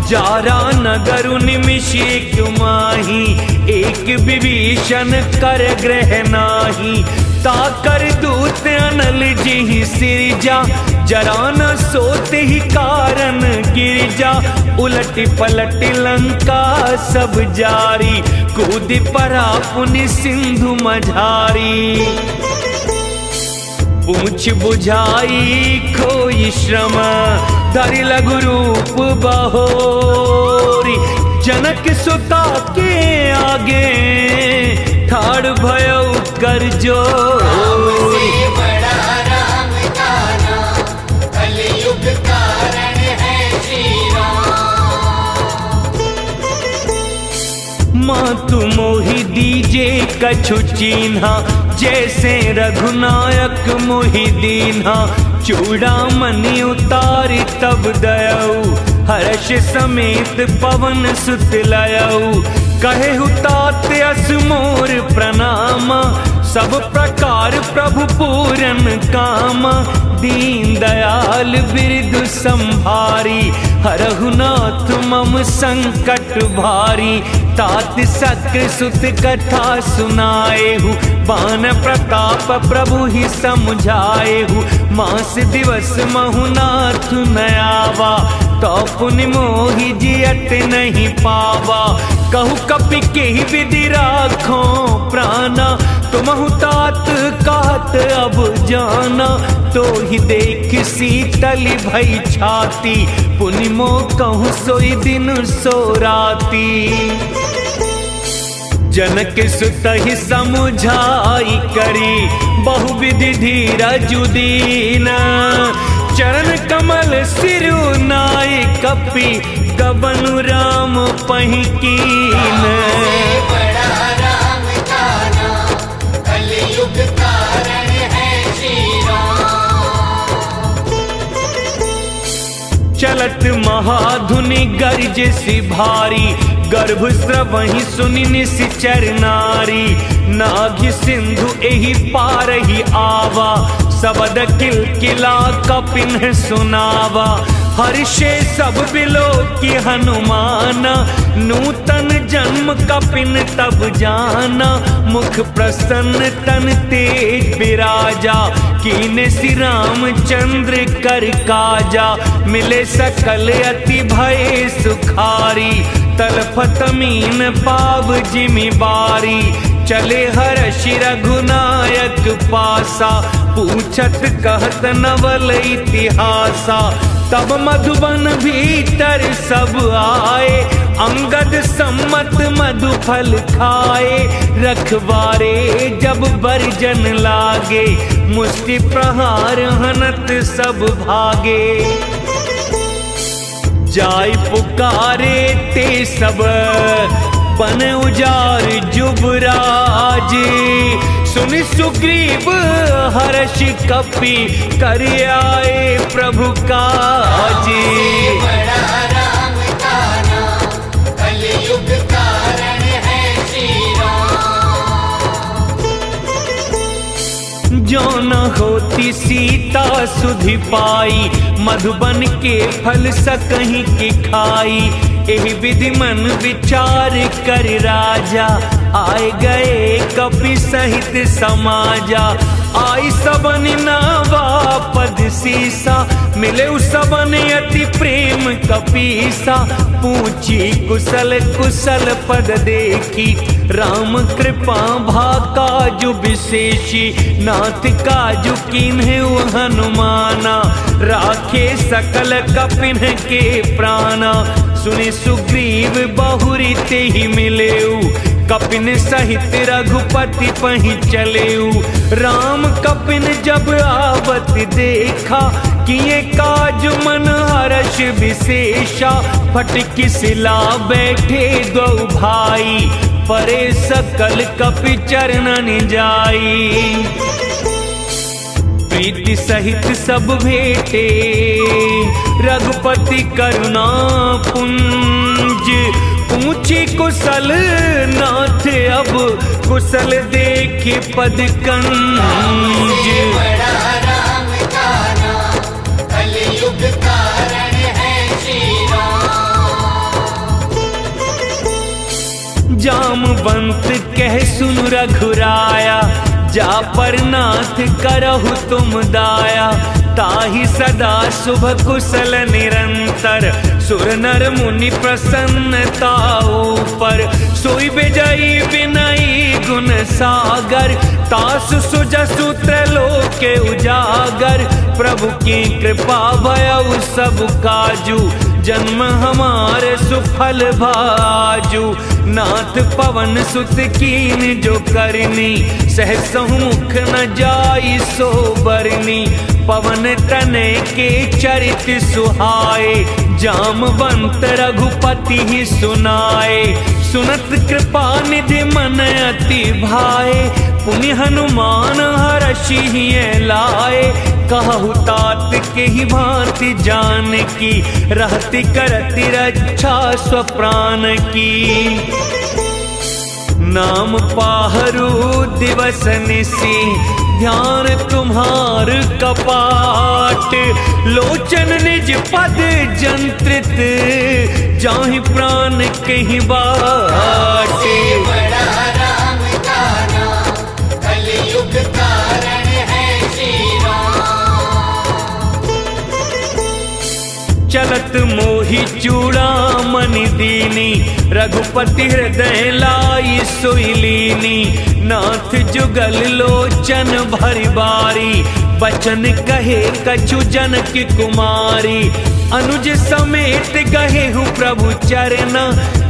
S1: जारा नगर निमिषे क्यों माही, एक विभीषण कर ग्रह नाही, ताकर दूत अनल जी सिरजा, जरा न सोते ही कारण गिरजा। उलट पलट लंका सब जारी, कूद पड़ा पुनि सिंधु मझारी। पूछ बुझाई खोई श्रम, धरि लघु रूप बहोरी। जनक सुता के आगे, ठाड़ भयउ कर जोरी।
S2: से बड़ा राम का नाम, कलयुग कारण है श्री राम।
S1: मातु मोहि दीजे कछु चीन्हा, जैसे रघुनायक मोहि दीन्हा। चूड़ामणि उतारी तब दयऊ, हर्ष समेत पवन सुत लयऊ। कहेहु तात अस मोर प्रणाम, सब प्रकार प्रभु पूरन काम। दीन दयाल बिरदु संभारी, हरहु नाथ मम संकट भारी। तात सक सुत कथा सुनाएहु, बान प्रताप प्रभु ही समझाएहु। मास दिवस महु नाथ न आवा, तो पुनि मोहि जियत नहीं पावा। कहु कपि के ही विधि राखो प्राणा, तुमहु तात कहत अब जाना। तो ही देख शीतल भई छाती, पुनि मो कहूँ सोई दिन सो राती। जनक सुत ही समुझाई करी, बहुविधि धीरज दीना। चरण कमल सिरु नाई कपि, कबनु राम पहिकीन।
S2: बड़ा राम का नाम, कलयुग कारण है श्री राम।
S1: चलत महाधुनि गर्ज सी भारी, गर्भ स्रवहि सुनि निश्चर नारी। नाघि सिंधु एहि पार ही आवा, सबद किलकिला कपिन सुनावा। हर्षे सब बिलो की हनुमाना, नूतन जन्म कपिन तब जाना। मुख प्रसन्न तन तेज विराजा, कीने श्री रामचंद्र कर काजा। मिले सकल अति भय सुखारी, तलफत मीन पाव जिमि बारी। चले हर्ष रघुनायक पासा, पूछत कहत नवल इतिहासा। तब मधुबन भीतर सब आए, अंगद सम्मत मधु फल खाए। रखवारे जब बरजन लागे, मुष्टि प्रहार हनत सब भागे। जाय पुकारे ते सब, बन उजार जुबराज। सुनि सुग्रीव हर्ष कपि, कर आए प्रभु काज।
S2: बड़ा राम का नाम, कलयुग कारण है श्री राम।
S1: जो न होती सीता सुधि पाई, मधुबन के फल सकहीं के खाई। एहि विधि मन विचार कर राजा, आए गए कपि सहित समाजा। आई सबन नावा पद सीसा, मिले सबन अति प्रेम कपीसा। पूछी कुशल कुशल पद देखी, राम कृपा भा काजु विशेषी। नाथ काजु कीन्हे हनुमाना, राखे सकल कपिन के प्राणा। सुनि सुग्रीव बहुरी ते ही मिलेऊ, कपिन सहित रघुपति पहि चलेऊ। राम कपिन जब आवत देखा, किए काज मन हर्ष विशेषा। फटकी सिला बैठे दो भाई, परे सकल कपि चरणन जाई। प्रीति सहित सब भेटे, रघुपति करुणा पुंज। पूछी कुशल नाथ अब, कुशल देखे पद कंज।
S2: बड़ा राम का नाम, कलयुग कारण है श्री राम।
S1: जामवंत कह सुन रघुराया, जा पर नाथ करहु तुम दाया, ताहि सदा शुभ कुशल निरंतर, सुर नर मुनि प्रसन्नता ऊपर, सोई विजयी विनयी गुण सागर, तासु सुजसु त्रैलोक्य उजागर, प्रभु की कृपा भयउ सब काजू, जन्म हमारे सुफल भाजू, नाथ पवन सुत कीन जो करनी, सहसहु मुख न जाई सो बरनी, पवन तनय के चरित सुहाए, जामवंत रघुपति ही सुनाए, सुनत कृपा निधि मन अति भाए, पुनि हनुमान हरषि लाए, कहु तात के ही भांति जान की, रहति करति रक्षा स्वप्राण की, नाम पाहरु दिवस निसी, ध्यान तुम्हार कपाट, लोचन निज पद जंत्रित, जाहि प्राण कहीं बाट,
S2: बड़ा राम का नाम, कलयुग कारण है श्री राम।
S1: चलत मोहि चूड़ामणि दीनी, रघुपति हृदय लाई सोई लीनी, नाथ जुगल लोचन भरि बारी, बचन कहे कछु जनक कुमारी, अनुज समेत गहे हूँ प्रभु चरना,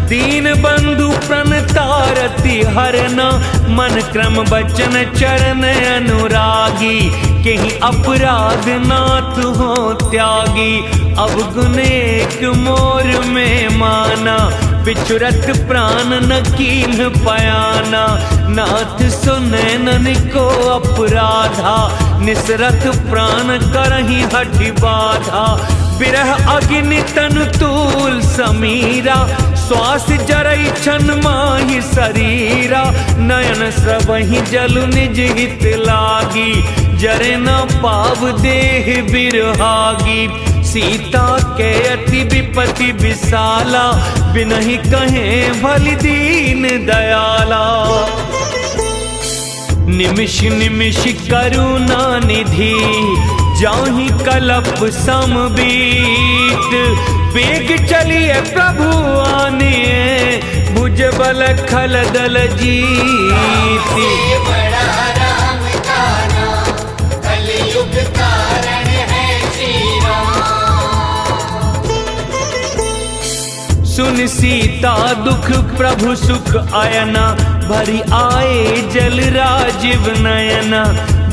S1: दीन बंधु प्रणतारति हरना, मन क्रम बचन चरण अनुरागी, कहीं अपराध नाथ हो त्यागी, अवगुण एक मोर में माना, बिचुरत प्राण न कीन पयाना, नाथ सुनैनन को अपराधा, निसरत प्राण करहि हठि बाधा, बिरह अग्नि तनु तूल समीरा, श्वास जरई छन माहि शरीरा, नयन सबहि जलु निज हित लागी, जरे न पाव देह बिरहागी, सीता के अति विपति विशाला, बिनहि कहे भलि दीन दयाला, निमिष निमिष करुणा निधि, जाहि कलप समबीत, वेग चलिए प्रभु आनिए, भुज बल खल दल जीती,
S2: बड़ा राम का नाम, कलयुग कारण है श्री राम।
S1: सुन सीता दुख प्रभु सुख आयना, भरी आए जल राजीव नयना,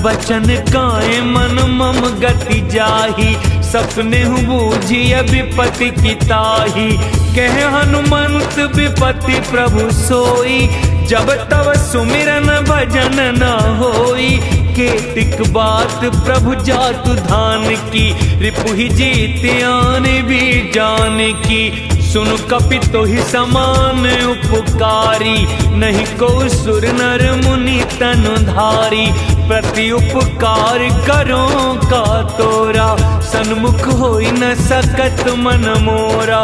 S1: बचन काए मन मम गति जाही, सपने हूँ बूझिए विपति की ताही, कह हनुमंत विपति प्रभु सोई, जब तब सुमिरन भजन न होई, केतिक बात प्रभु जातु धान की, रिपुहि जीत आन भी जान की, सुन कपि तोहि समान उपकारी, नहीं को सुर नर मुनि तनु धारी, प्रति उपकार करो का तोरा, सन्मुख होई न सकत मन मोरा,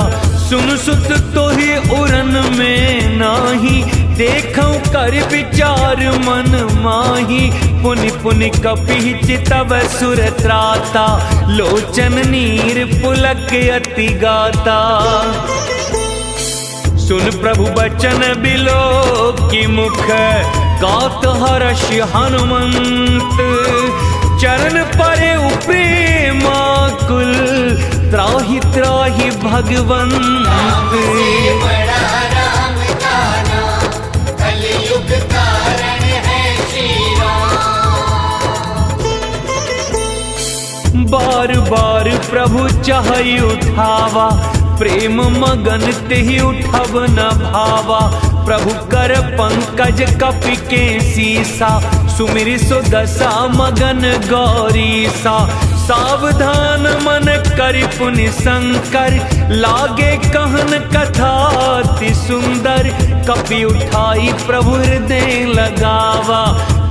S1: सुन सुत तोहि उरन में नाही, देखऊं कर विचार मन माही, पुनि पुनि कपि चितव सुर त्राता, लोचन नीर पुलक अति गाता, सुन प्रभु बचन बिलो की मुख, गात हर्ष हनुमंत, चरण परे प्रेमाकुल, त्राहि त्राहि भगवंत,
S2: बड़ा राम का नाम, कलयुग कारण है श्री राम।
S1: बार बार प्रभु चाहि उठावा, प्रेम मगन तेहि उठब न भावा, प्रभु कर पंकज कपि के सीसा, सुमिरि सो दशा मगन गौरीसा, सावधान मन करि पुनि शंकर, लागे कहन कथा अति सुंदर, कपि उठाई प्रभु हृदय लगावा,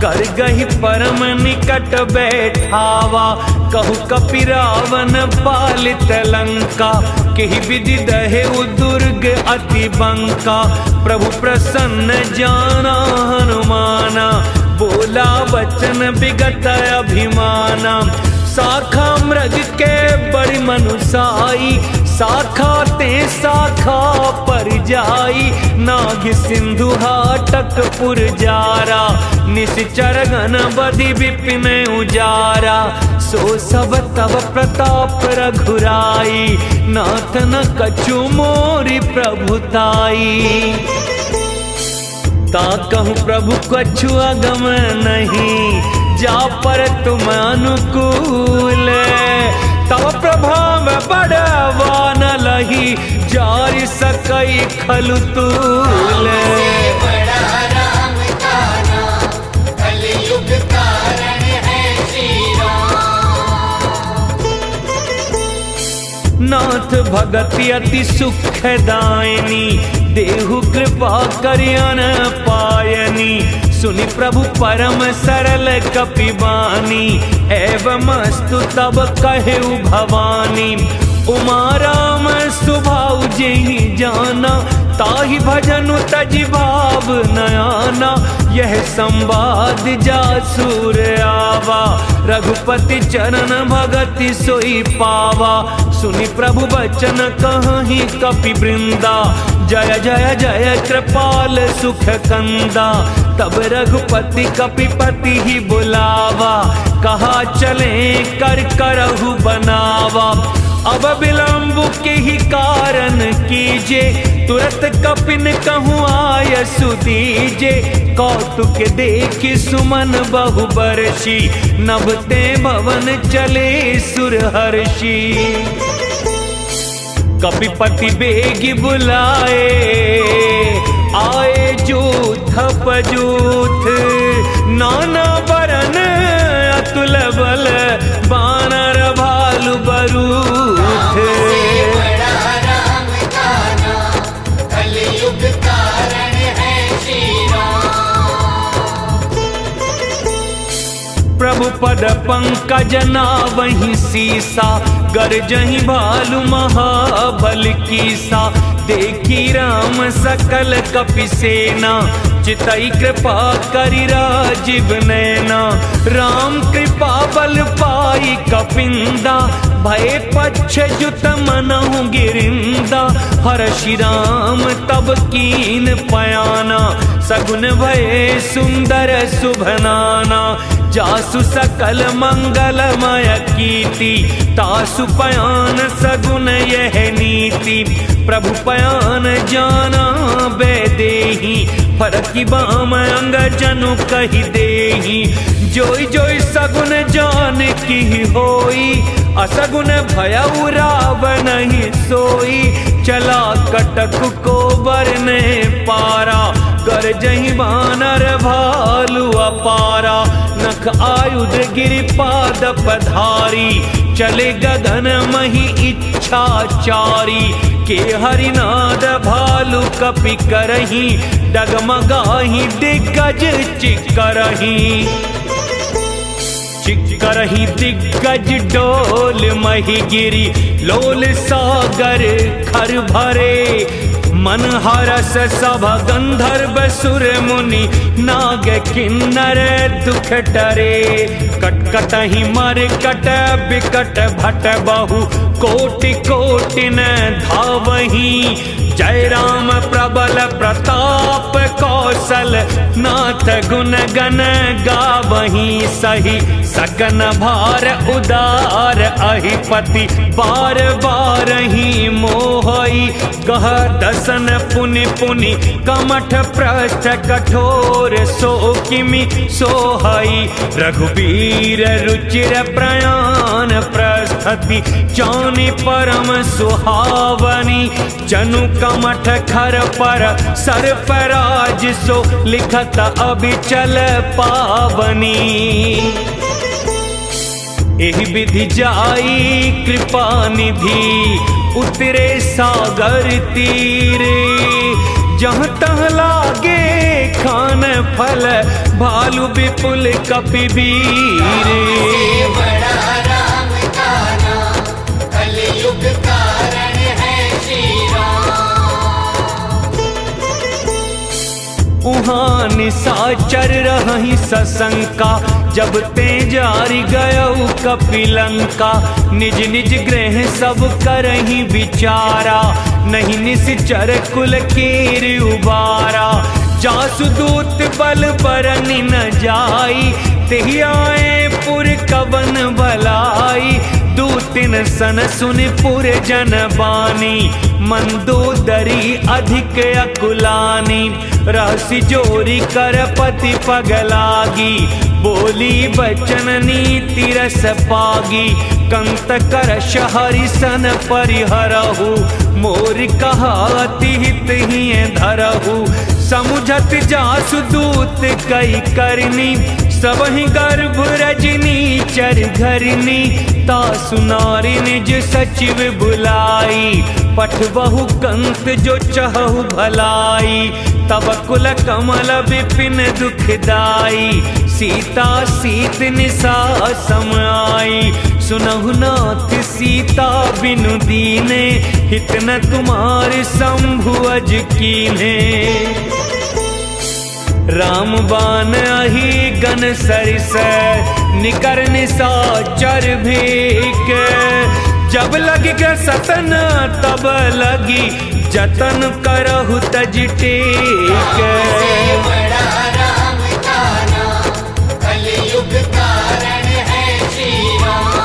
S1: कर गहि परम निकट बैठावा, कहु कपि रावण पालित लंका, केहि विधि दहे दुर्ग अति बंका, प्रभु प्रसन्न जाना हनुमाना, बोला वचन विगत अभिमाना। शाखा मृग के बड़ी मनुसाई, शाखा ते शाखा पर जाई। नाग सिंधु हाटक पुरजारा, निश्चर गण बधि विपिन उजारा। सो सब तब प्रताप रघुराई, नाथ न कछु मोरी प्रभुताई। ता कहूँ प्रभु कछु अगम नहीं, जा पर तुम अनुकूल। तब प्रभाव बड़वा न लही, जारि सकई खलु तूल।
S2: से बड़ा राम का नाम, कलयुग कारण है श्री राम।
S1: नाथ भगति अति सुखदायनी, देहु कृपा करियन पायनी। सुनि प्रभु परम सरल कपिबानी, एवं अस्तु तब कहेउ भवानी। उमा राम सुभाउ जेहि जाना, ताहि भजनु तजि भाव नयाना। यह संवाद जासुर आवा, रघुपति चरण भगति सोई पावा। सुनि प्रभु बचन कहि कपि वृंदा, जय जय जय कृपाल सुख कंदा। तब रघुपति कपिपति ही बुलावा, कहा चले कर करहु बनावा। अब विलंब के ही कारण कीजे, तुरत कपिन कहूँ आयसु दीजे। कौतुक देखि सुमन बहु बरसी, नभते भवन चले सुरहर्षि। कपिपति बेगी बुलाए, आए जूथ पजूथ। नाना बरन अतुल बल, बानर भालु बरूथ।
S2: से बड़ा राम का नाम, कलयुग कारण है श्री राम।
S1: प्रभु पद पंकज नावहि सीसा, गरजहि भालु महाबल कीसा। देखी राम सकल कपि सेना, चितई कृपा करि राजीव नैना। राम कृपा बल पाई कपिंदा, भय पच्छ जुत मनहु गिरिंदा। हर्षि राम तब कीन पयाना, सगुन भये सुंदर शुभनाना। जासु सकल मंगलमय कीर्ति, तासु पयान सगुन यह नीति। प्रभु पयान जाना बेदेही, फरकी बाम अंग जनु कहि देही। जोई जोई सगुन जान की होई, असगुन भयउ रावण ही सोई। चला कटक को बरने पारा, गरजहि बानर भालु अपारा। नख आयुध गिरिपाद पधारी, चले गगन मही इच्छाचारी। के हरिनाद भालु कपि करही, डगमगाही दिग्गज चिकरही। चिकरही दिग्गज डोल मही गिरी, लोल सागर खर भरे। मन हरस सभ गंधर्व सुर मुनि, नाग किन्नर दुख डरे। कटकटहि मर कट बिकट भट बहु, कोटि कोटि न धावही। जय राम प्रबल प्रताप कौशल, नाथ गुण गण गावही। सही सकन भार उदार अहिपति, बार बार ही मोहई। कह दसन पुनि पुनि, कमठ पृष्ठ कठोर। सो किमि सोहई, रघुबीर रुचिर प्रयाण प्रस्थति। जानि परम सुहावनी, जनु कमठ खर पर सर्पराज। सो लिखत अभिचल पावनी। एहि विधि जाई कृपा निधि, उतरे सागर तीरे। जहाँ तहाँ लागे खान फल, भालु विपुल कपि बीरे।
S2: से बड़ा राम का नाम, कलयुग कारण है श्री राम।
S1: उहाँ साचर रही सशंका, जब ते जारी गयऊ कपिलंका। निज निज ग्रह सब करही विचारा, नहीं निश्चर कुल केर उबारा। जासुदूत बल बरनि न जाई, तेहि आए पुर कवन भलाई। दूतिन सन सुन पुर जन बानी, मंदोदरी अधिक अकुलानी। रहसि जोरी कर पति पगलागी, बोली बचन नीति रस पागी। कंत करश हरिसन परिहरहु, मोर कहाति हित ही धरहु। समुझत जासुदूत कई करनी, सबहि गर्भ रजनी चर घरनी। तासु नारी निज सचिव बुलाई, पठबहु कंत जो चहु भलाई। तब कुल कमल विपिन दुखदाई, सीता सीत निसा समाई। सुनहु नाथ सीता बिनु दीने, हित न तुम्हार शंभु अज कीन्हे। राम बान अहि गन सरिस, निकर निशाचर भीक। जब लगी ग सतन तब लगी, जतन करहु तज टेक।
S2: बड़ा राम का नाम, कलयुग कारण है श्री राम।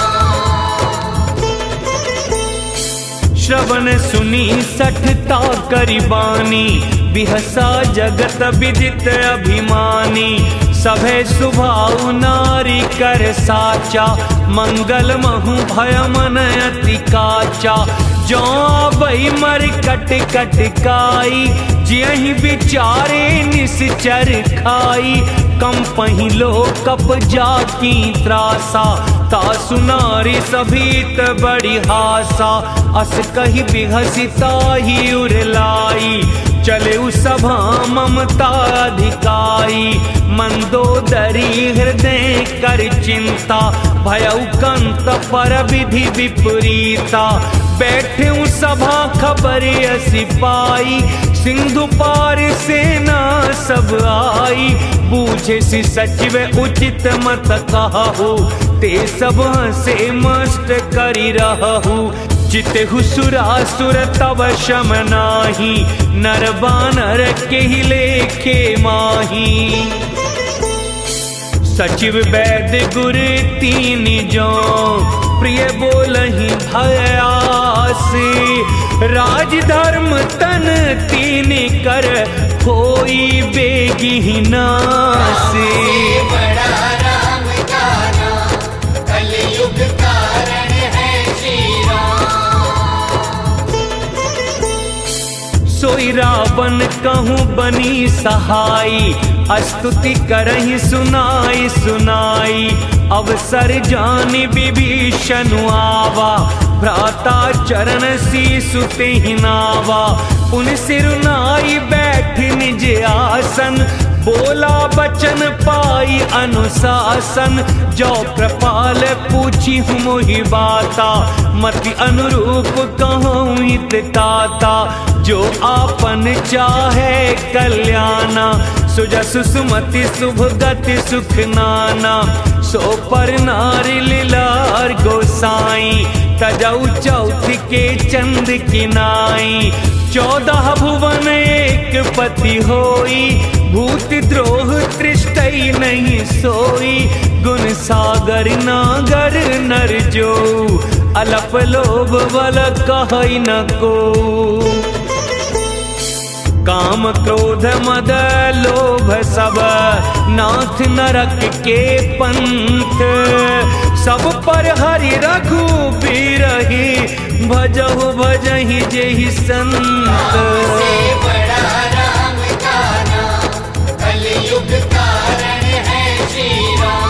S1: श्रवण सुनी सठता करिबानी, बिहसा जगत विदित अभिमानी। सभे सुभाउ नारी कर साचा, मंगल महु भय मन अति काचा। जो बई मर कट कट काई, जियहि विचारे निश्चर खाई। कम पहिलो कप जाकी त्रासा, तासु नारी सभीत बड़ी हासा। अस कही बिहसिता ही उरलाई, चले सभा ममता अधिकाई। मंदोदरी हृदय कर चिंता, भयउ कंत पर विधि विपरीता। बैठे सभा खबर असी पाई, सिंधु पार सेना सब आई। बूझे सि सचिव उचित मत कहु, ते सब से मस्त करी रहु। जितेहु सुरासुर तव शम नाही, नर बानर के ही लेखे माही। सचिव वैद्य गुर तीन जो, प्रिय बोलहि भयासी। राज धर्म तन तीन कर, कोई बेगी नासी।
S2: बड़ा राम का नाम, कलयुग कारण है श्री राम।
S1: सोई रावण कहूँ बनी सहाई, स्तुति करहि सुनाई सुनाई। अवसर जानि विभीषण आवा, भ्राता चरण शीसु तेहि नावा। पुन सिरुनाई बैठ निज आसन, बोला बचन पाई अनुशासन। जो कृपाल पूछी हूँ मोहि बाता, मति अनुरूप कहूँ हित ताता। जो आपन चाहे कल्याणा, सुजसु सुमति शुभ गति सुख नाना। सो पर नारी लीलार गोसाई, तजऊ चौथ के चंद किनाई। 14 भुवन एक पति होई, भूत द्रोह तृष्टई नहीं सोई। गुण सागर नागर नर जो, अलप लोभ बल कहई न को। काम क्रोध मद लोभ सब, नाथ नरक के पंथ। सब पर हरि रघुबीरहि, भजहु भजहि जेहि संत।
S2: बड़ा राम का नाम, कलयुग कारण है श्री राम।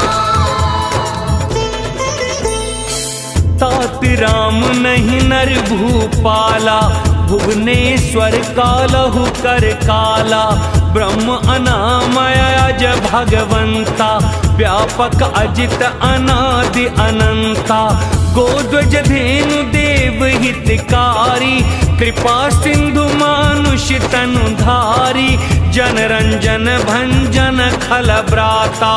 S1: तात राम नहीं नर भूपाला, भुवनेश्वर कालहु कर काला। ब्रह्म अनामय अज भगवंता, व्यापक अजित अनादि अनंता। गोध्वज धेनु दे देव हितकारी, कृपा सिंधु मानुष तनुधारी, जन रंजन भंजन खल ब्राता,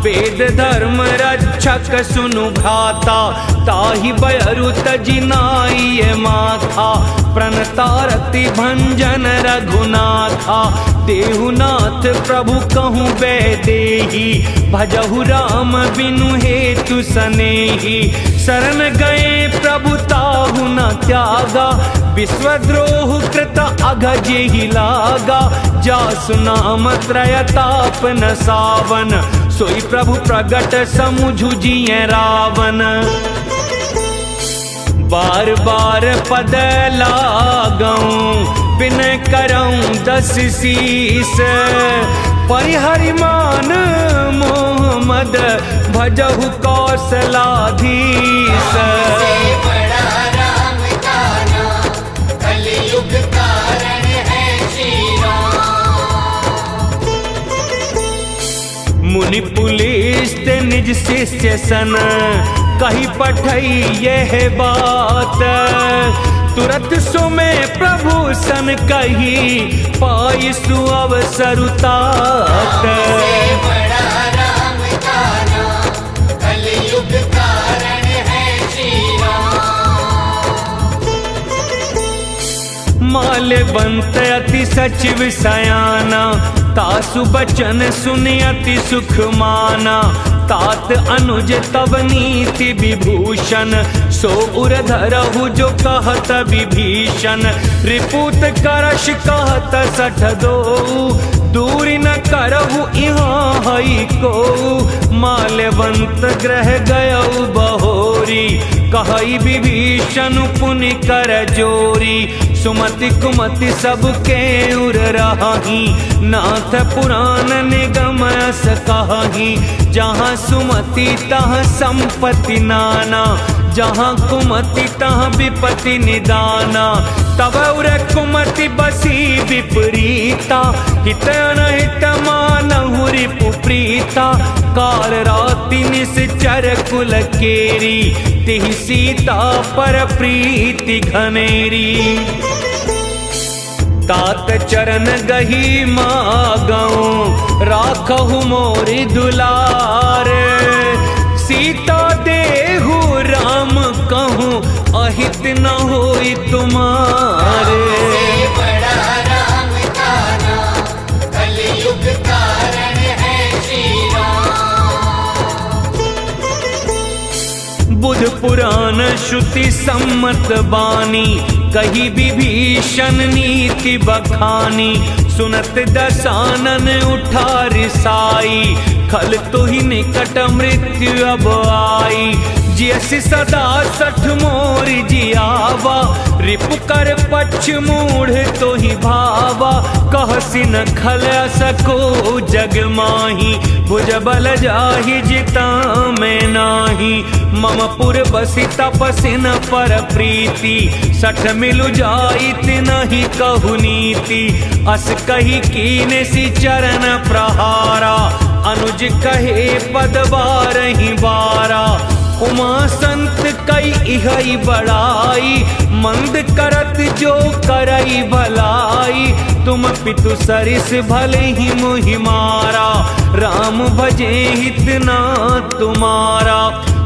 S1: वेद धर्म रक्षक सुनु भ्राता, ताहि बयरु तजिनाई माथा, प्रणतारति भंजन रघुनाथा, देहुनाथ प्रभु कहूँ वैदेही, भजहु राम बिनु हेतु सनेही, शरण गए प्रभु ताहु न त्यागा, विश्वद्रोह कृत अघजेहि लागा, जासु नाम त्रयताप न सावन, सोई प्रभु प्रगट समुझु जिय रावण। बार बार पद लागऊं विनय करऊं दस शीस, परिहरि मान मोहम्मद भजहु कौशलाधीश।
S2: से बड़ा राम का नाम, कलयुग कारण है श्री राम।
S1: मुनि पुलिस ते निज शिष्य सन, कही पठई यह बात, तुरत सो में प्रभु सन कही, पाई सु अवसर तात।
S2: से बड़ा राम का नाम, कलयुग कारण है श्री राम।
S1: माल्यवंत अति सचिव सयाना, तासु बचन सुनि अति सुख माना, तात अनुज तब नीति विभूषण, सो उर धरहु जो कहत विभीषण, रिपुत करश कहत सठ दो, दूरी न करहु यहाँ हई को, माल्यवंत ग्रह गयउ बहोरी, कहई विभीषण पुनि कर जोरी, सुमति कुमति सबके उर रही, नाथ पुराण निगम अस कही, जहाँ सुमति तहाँ संपत्ति नाना, जहाँ कुमति तहाँ विपत्ति निदाना, तब उर कुमति बसी विपरीता, हित अनहित मानहु रिपु प्रीता, काल राति निश्चर कुल केरी, तिहि सीता पर प्रीति घनेरी। तात चरण गही मागऊं राखहु मोरि दुलार, सीता देहु राम कहूँ अहित न होई तुम्हारे।
S2: से बड़ा राम का नाम, कलयुग कारण है श्री राम।
S1: बुध पुराण श्रुति सम्मत बानी, कही विभीषण नीति बखानी, सुनत दसानन उठा रिसाई, खल तो ही निकट मृत्यु अब आई, जियसि सदा सठ मोर जियावा, रिपु कर पक्ष मूढ़ तो ही भावा, कहसि न खल सको जग माही, भुज बल जाहि जिता में नाही, मम पुर बसि तपसि न पर प्रीति, सठ मिलु जाइत नहीं कहु नीति, अस कही कीने सि चरण प्रहारा, अनुज कहे पद बारहि बारा, उमा संत कई इहई बड़ाई, मंद करत जो करई भलाई, तुम पितु सरिस भले ही मुहि मारा, राम भजे हित ना तुम्हारा,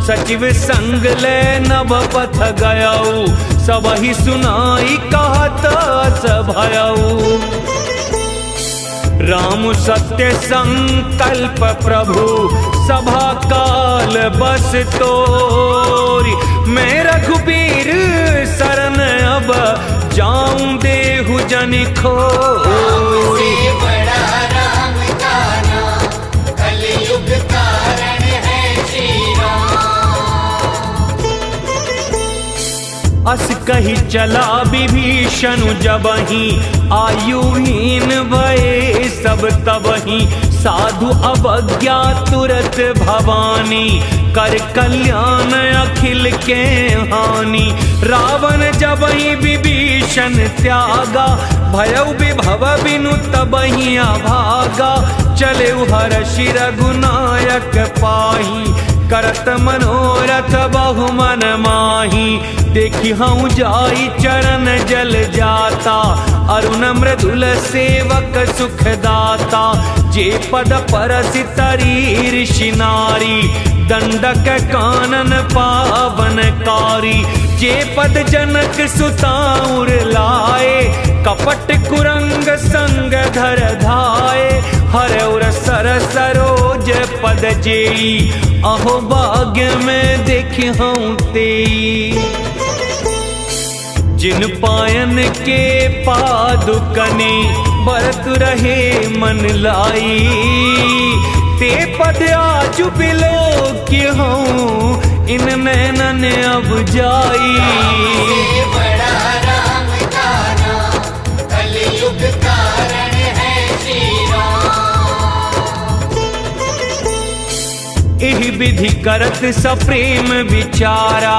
S1: सचिव संग ले नभ पथ गयऊ, सबहि सुनाई कहत सभयऊ। राम सत्य संकल्प प्रभु सभा काल बस तोरी, मैं रघुबीर शरण अब जाऊं देहु जनि खोरी।
S2: से बड़ा राम का नाम, कलयुग कारण है श्री राम।
S1: अस कही चला विभीषण जबहि, आयुहीन भये सब तबहि, साधु अवज्ञा तुरत भवानी, कर कल्याण अखिल के हानि, रावण जबहि विभीषण त्यागा, भयउ विभव बिनु तबहि अभागा, चले हर्षि रघुनायक पाही, करत मनोरथ बहु मन माही, देखी हूँ जाई चरण जल जाता, अरुण मृदुल सेवक सुखदाता। जे पद परस तरी ऋषि नारी, दंडक कानन पावनकारी। जे पद जनक सुताउर लाए, कपट कुरंग संग धर धाए। हर उर सर सरोज पद जेई, अहो भाग्य में देखी हूँ तेई। जिन पायन के पादुकने, बरत रहे मन लाई। ते पद आजु बिलो की हूँ, इन नैनन अब जाई।
S2: से बड़ा राम का नाम, कलयुग कारण है श्री राम।
S1: एहि विधि करत सप्रेम विचारा,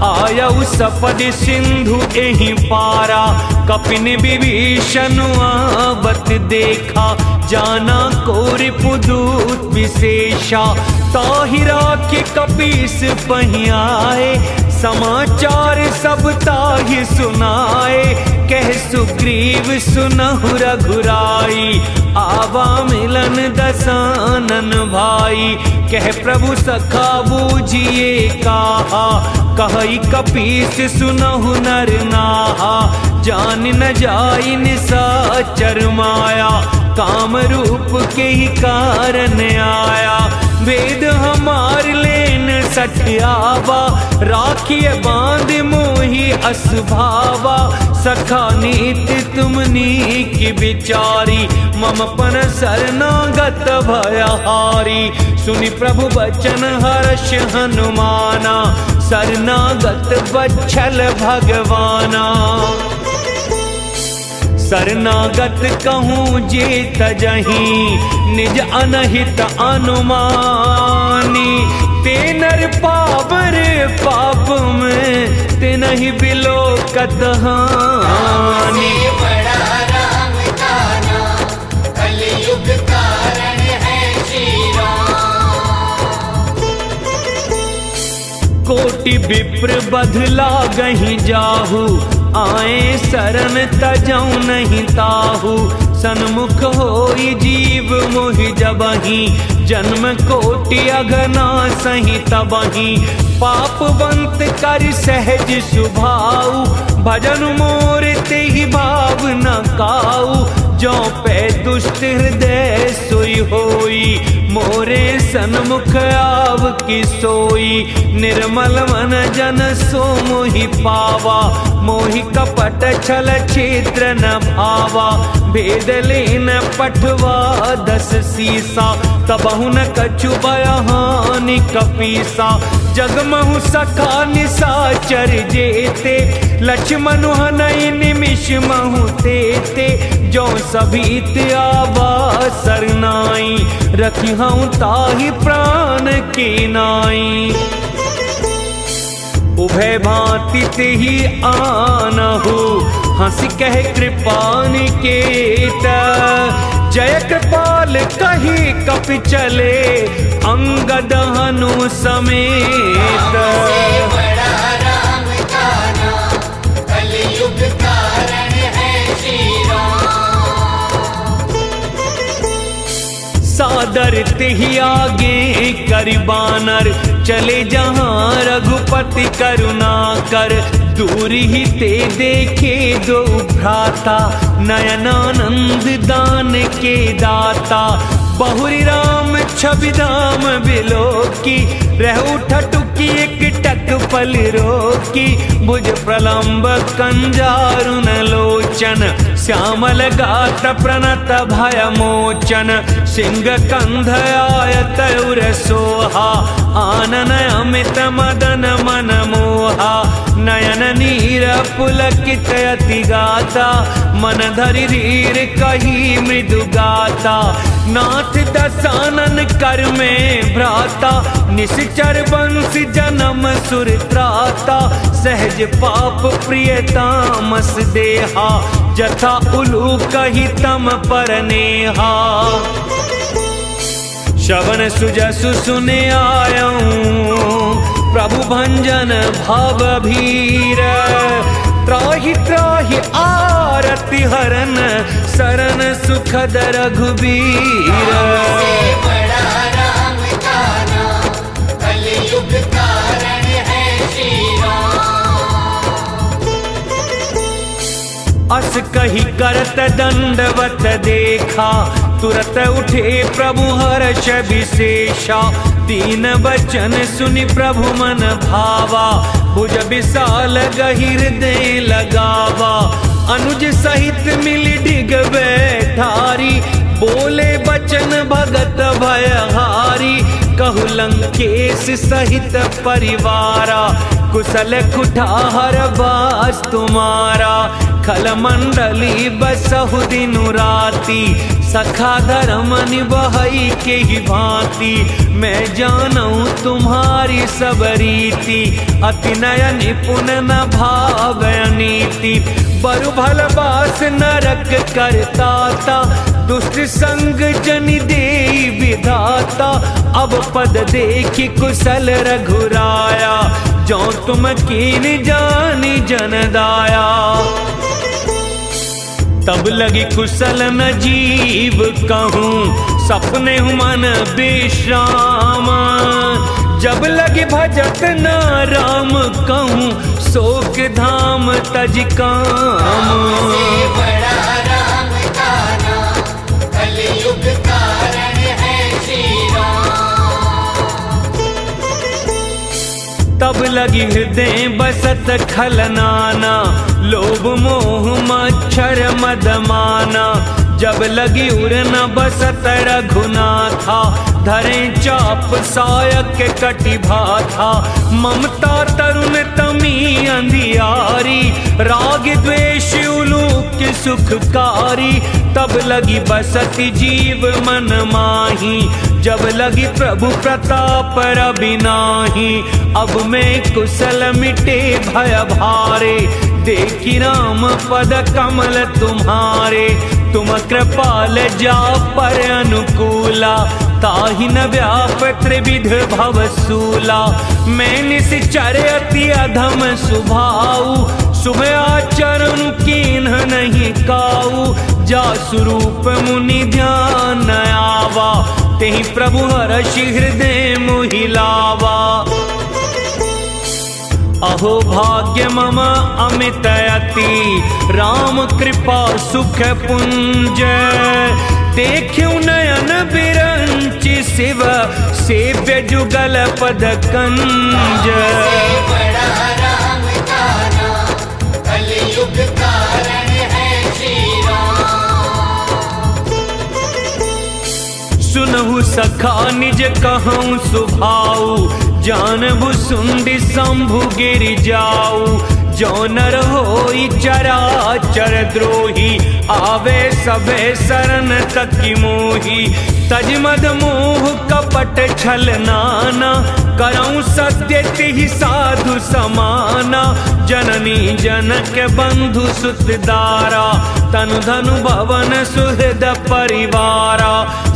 S1: आयउ सपद सिंधु एहि पारा। कपिन विभीषण आवत देखा, जाना कोरि पुदूत विशेषा। ताहि राखि कपीस पहियाए, समाचार सब ताहि सुनाए। कह सुग्रीव सुनहु रघुराई, आवा मिलन दसानन भाई। कह प्रभु सखा बूझिए कहा, कहई कपीस सुनहु नर नाहा। जान न जाई निसाचर माया, काम रूप के ही कारण आया। वेद हमार लेन सठियावा, राखिए बांध मोहि असभावा। सखा नीति तुम नीक विचारी, मम पन शरणागत भयहारी। सुनि प्रभु बचन हर्ष हनुमाना, शरणागत बच्छल भगवाना। शरणागत कहूँ जे तजहीं, निज अनहित अनुमानी। ते नर पावर पाप में, ते नहीं बिलो कतहानी।
S2: से बड़ा राम का नाम, कलयुग कारण है श्री राम।
S1: कोटि विप्र बधला गही जाहू, आए शरण तजऊ नहीं ताहू। सन्मुख होई जीव मोहि जबहि, जन्म कोटि अगना सही तबहि। पापवंत कर सहज सुभाऊ, भजन मोर तेहि भाव न काऊ। जो पे दुष्ट हृदय सोई होई, मोरे सन्मुख आव की सोई। निर्मल मन जन सो मोहि पावा, मोहि कपट छल क्षेत्र न भावा। भेद लेन पठवा 10 सीसा, तबहु न कछु बयहानि कपीसा। जगमहु सखा निसाचर जेते, लक्ष्मण हनई निमिष महु तेते। जो सभीत आवा सरनाई, रखी हूँ ताहि प्राण की नाई। उभय भांति तेहि आनहु, हंसी कह कृपा निकेत। जय कृपाल कही कपि चले, अंगद हनु समेत।
S2: से बड़ा राम का नाम, कलयुग कारण है श्री राम।
S1: सादर तेहि आगे करि बानर, चले जहाँ रघुपति करुणा कर। दूरी ही ते देखे दो भ्राता, नयनानंद दान के दाता। बहुरी राम छवि धाम बिलोकी, रह उठटुकी एक टक पल रोकी। भुज प्रलंब कंजारुन लोचन, श्यामल गात प्रणत भय मोचन। सिंह कंध आयत उर सोहा, आनन अमित मदन मन मोहा। नयन नीर पुलकित अति गाता, मन धरि धीर कही मृदु गाता। नाथ दसानन कर में भ्राता, निश्चर वंश जन्म सुर त्राता। सहज पाप प्रिय तामस देहा, जथा उलू कही तम पर नेहा। श्रवण सुजसु सुने आयऊं, प्रभु भंजन भवभीर, त्राहि त्राहि आरति हरन, शरण सुखद रघुबीर।
S2: से बड़ा राम का नाम, कलयुग कारण है श्री राम।
S1: अस कही करत दंडवत देखा, तुरत उठे प्रभु हर्ष विशेषा। तीन बचन सुनि प्रभु मन भावा, भुज विशाल गहिर दे लगावा। अनुज सहित मिली डिग बैठारी, बोले बचन भगत भयहारी। कहु लंकेश सहित परिवारा, कुशल कुठार बास तुम्हारा। खल मंडली बसहु दिनु राती, सखा धर्म निबहई के ही भांति। मैं जानूं तुम्हारी सब रीति, अति नय निपुण न भाव नीति। बरु भल बास नरक करताता, दुष्ट संग जन देई विधाता। अब पद देखि कुशल रघुराया, जो तुम कीन जानी जन दाया। तब लगी कुशल न जीव कहूँ, सपने मन विश्राम। जब लगी भजत न राम कहूँ, शोक धाम तज काम।
S2: से बड़ा राम का नाम, कलयुग कारण है श्री राम।
S1: तब लगी हृदय बसत खलनाना, लोभ मोह मच्छर मदमाना। जब लगी उर न बसत रघुनाथा, धरे चाप सायक कटि भाथा। ममता तरुण तमी अंधियारी, राग द्वेष उलूक सुखकारी। तब लगी बसति जीव मन माही, जब लगी प्रभु प्रताप रबिनाही। अब मैं कुशल मिटे भय भारे, देखी राम पद कमल तुम्हारे। तुम कृपाल जा पर अनुकूला, ताहि न व्याप त्रिविध भवसूला। मैं निश्चर अति अधम स्वभाव, शुभ आचरण कीन्ह नहीं काऊ। जा स्वरूप मुनि ध्यान आवा, तेहि प्रभु हर्षि हृदय मोहि लावा। अहो भाग्य मम अमित अति, राम कृपा सुख पुंज। देखियो नयन बिरंचि शिव, सेव्य जुगल पद कंज।
S2: से बड़ा राम का नाम, कलयुग कारण है श्री राम।
S1: सुनहु सखा निज कहूँ सुभाऊ, जानबु सुंदि शंभु गिर जाऊ। जो नर होई चराचर द्रोही, आवे सबे शरण तकी मोही। तज मद मोह कपट छल नाना, करऊं सत्य तिहि साधु समाना। जननी जनक बंधु सुत दारा, तनु धनु भवन सुहृद परिवारा।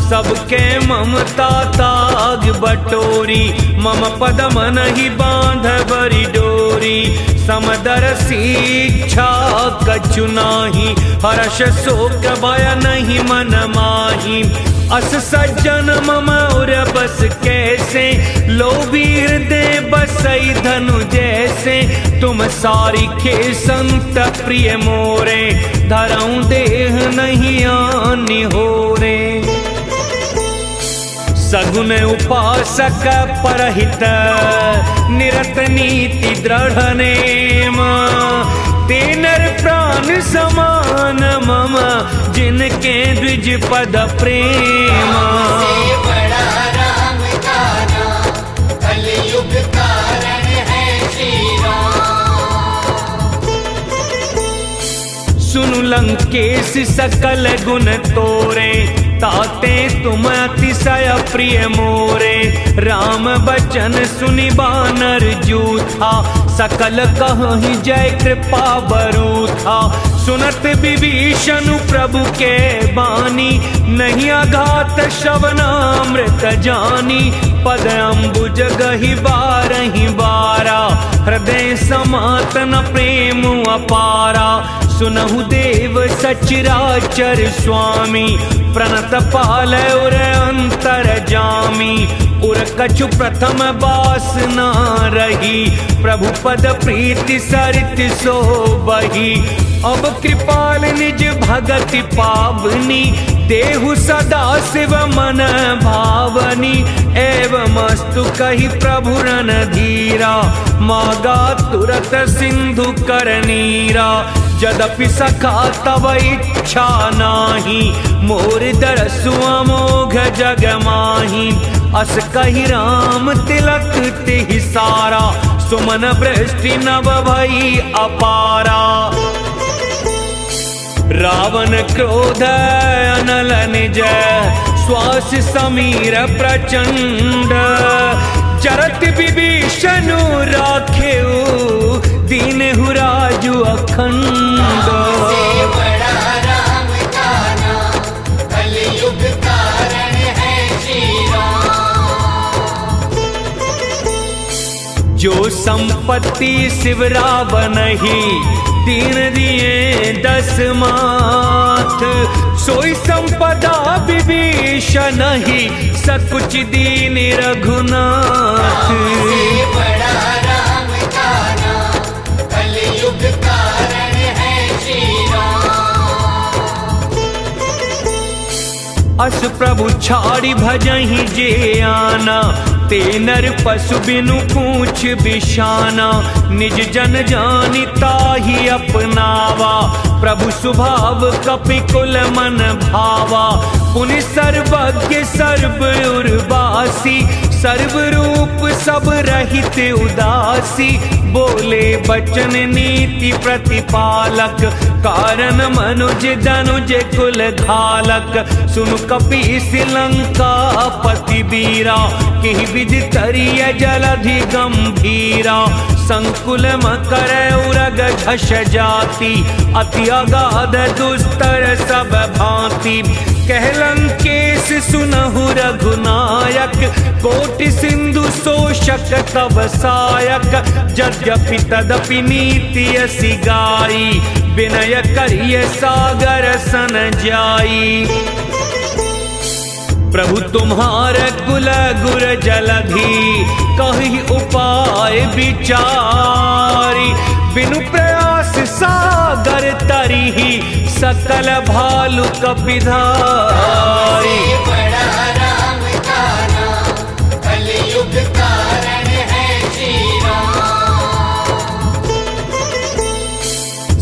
S1: सबके ममता ताग बटोरी, मम पद मन ही बांध बरी डोरी। समदर शिक्षा कछु नाही, हर्ष शोक भय नहीं मन माही। अस सज्जन मम उर बस कैसे, लोभी हृदय बसई धनु जैसे। तुम सारिखे संत प्रिय मोरे, धरऊं देह नहीं आनि होरे। सगुन उपासक परहित, निरत नीति दृढ़ नेम। ते नर प्राण समान मम, जिनके द्विज पद प्रेम।
S2: से बड़ा राम का नाम, कलयुग कारण है श्री राम।
S1: सुनु लंकेश सकल गुण तोरे, ताते तुम अतिशय प्रिय मोरे। राम बचन सुनि बानर जूथा, सकल कहीं जय कृपा बरू था। सुनत विभीषण प्रभु के बानी, नहीं अघात श्रवणामृत जानी। पद अम्बुज गहि बारहि बारा, हृदय समातन प्रेम अपारा। सुनहु देव सचराचर स्वामी, प्रणत पाल उर अंतर जामी। उर कछु प्रथम बासना रही, प्रभु पद प्रीति सरित सो बही। अब कृपाल निज भगति पावनी, देहु सदा शिव मन भावनी। एवं मस्तु कही प्रभु रन धीरा, मागा तुरत सिंधु कर नीरा। यद्यपि सखा तव इच्छा नाही, मोर दरसु अमोघ जग माही। अस कही राम तिलक तिहि सारा, सुमन वृष्टि नभ भई अपारा। रावण क्रोध अनल निज, श्वास समीर प्रचंड। चरत विभीषण राखेऊ, दीनहु राजु अखंड।
S2: से बड़ा राम का नाम, कलयुग कारण है श्री राम।
S1: जो संपत्ति शिव रावण ही, दीन दिए 10 माथ। सोई संपदा विभीषण ही, सकुच दीन रघुनाथ।
S2: से बड़ा राम का नाम, कलयुग कारण है श्री राम।
S1: अस प्रभु छाड़ी भजहि जे आना, ते नर पशु बिनु पूछ बिशाना। निज जन जानि ताहि अपनावा, प्रभु स्वभाव कपि कुल मन भावा। पुनि सर्वज्ञ सर्व उर्वासी, सर्व रूप सब रहित उदासी। बोले बचन नीति प्रतिपालक, कारण मनुज धनुज कुल घालक। सुनु कपीस लंका पति बीरा, किहि विधि तरिय जलधि गंभीरा। संकुल मकर उरग झष जाति, अति अगाध दुस्तर सब भांति। कहलंकेश सुनहु रघुनायक, कोटि सिंधु शोषक तव सायक। यद्यपि तदपि नीति यसी गाई, विनय करिय सागर सन जाई। प्रभु तुम्हार कुल गुर जलधि, कहि उपाय विचारी। बिनु प्रयास सागर तरिहि, सकल भालु कपिधारी।
S2: से बड़ा राम का नाम, कलयुग कारण है श्री राम।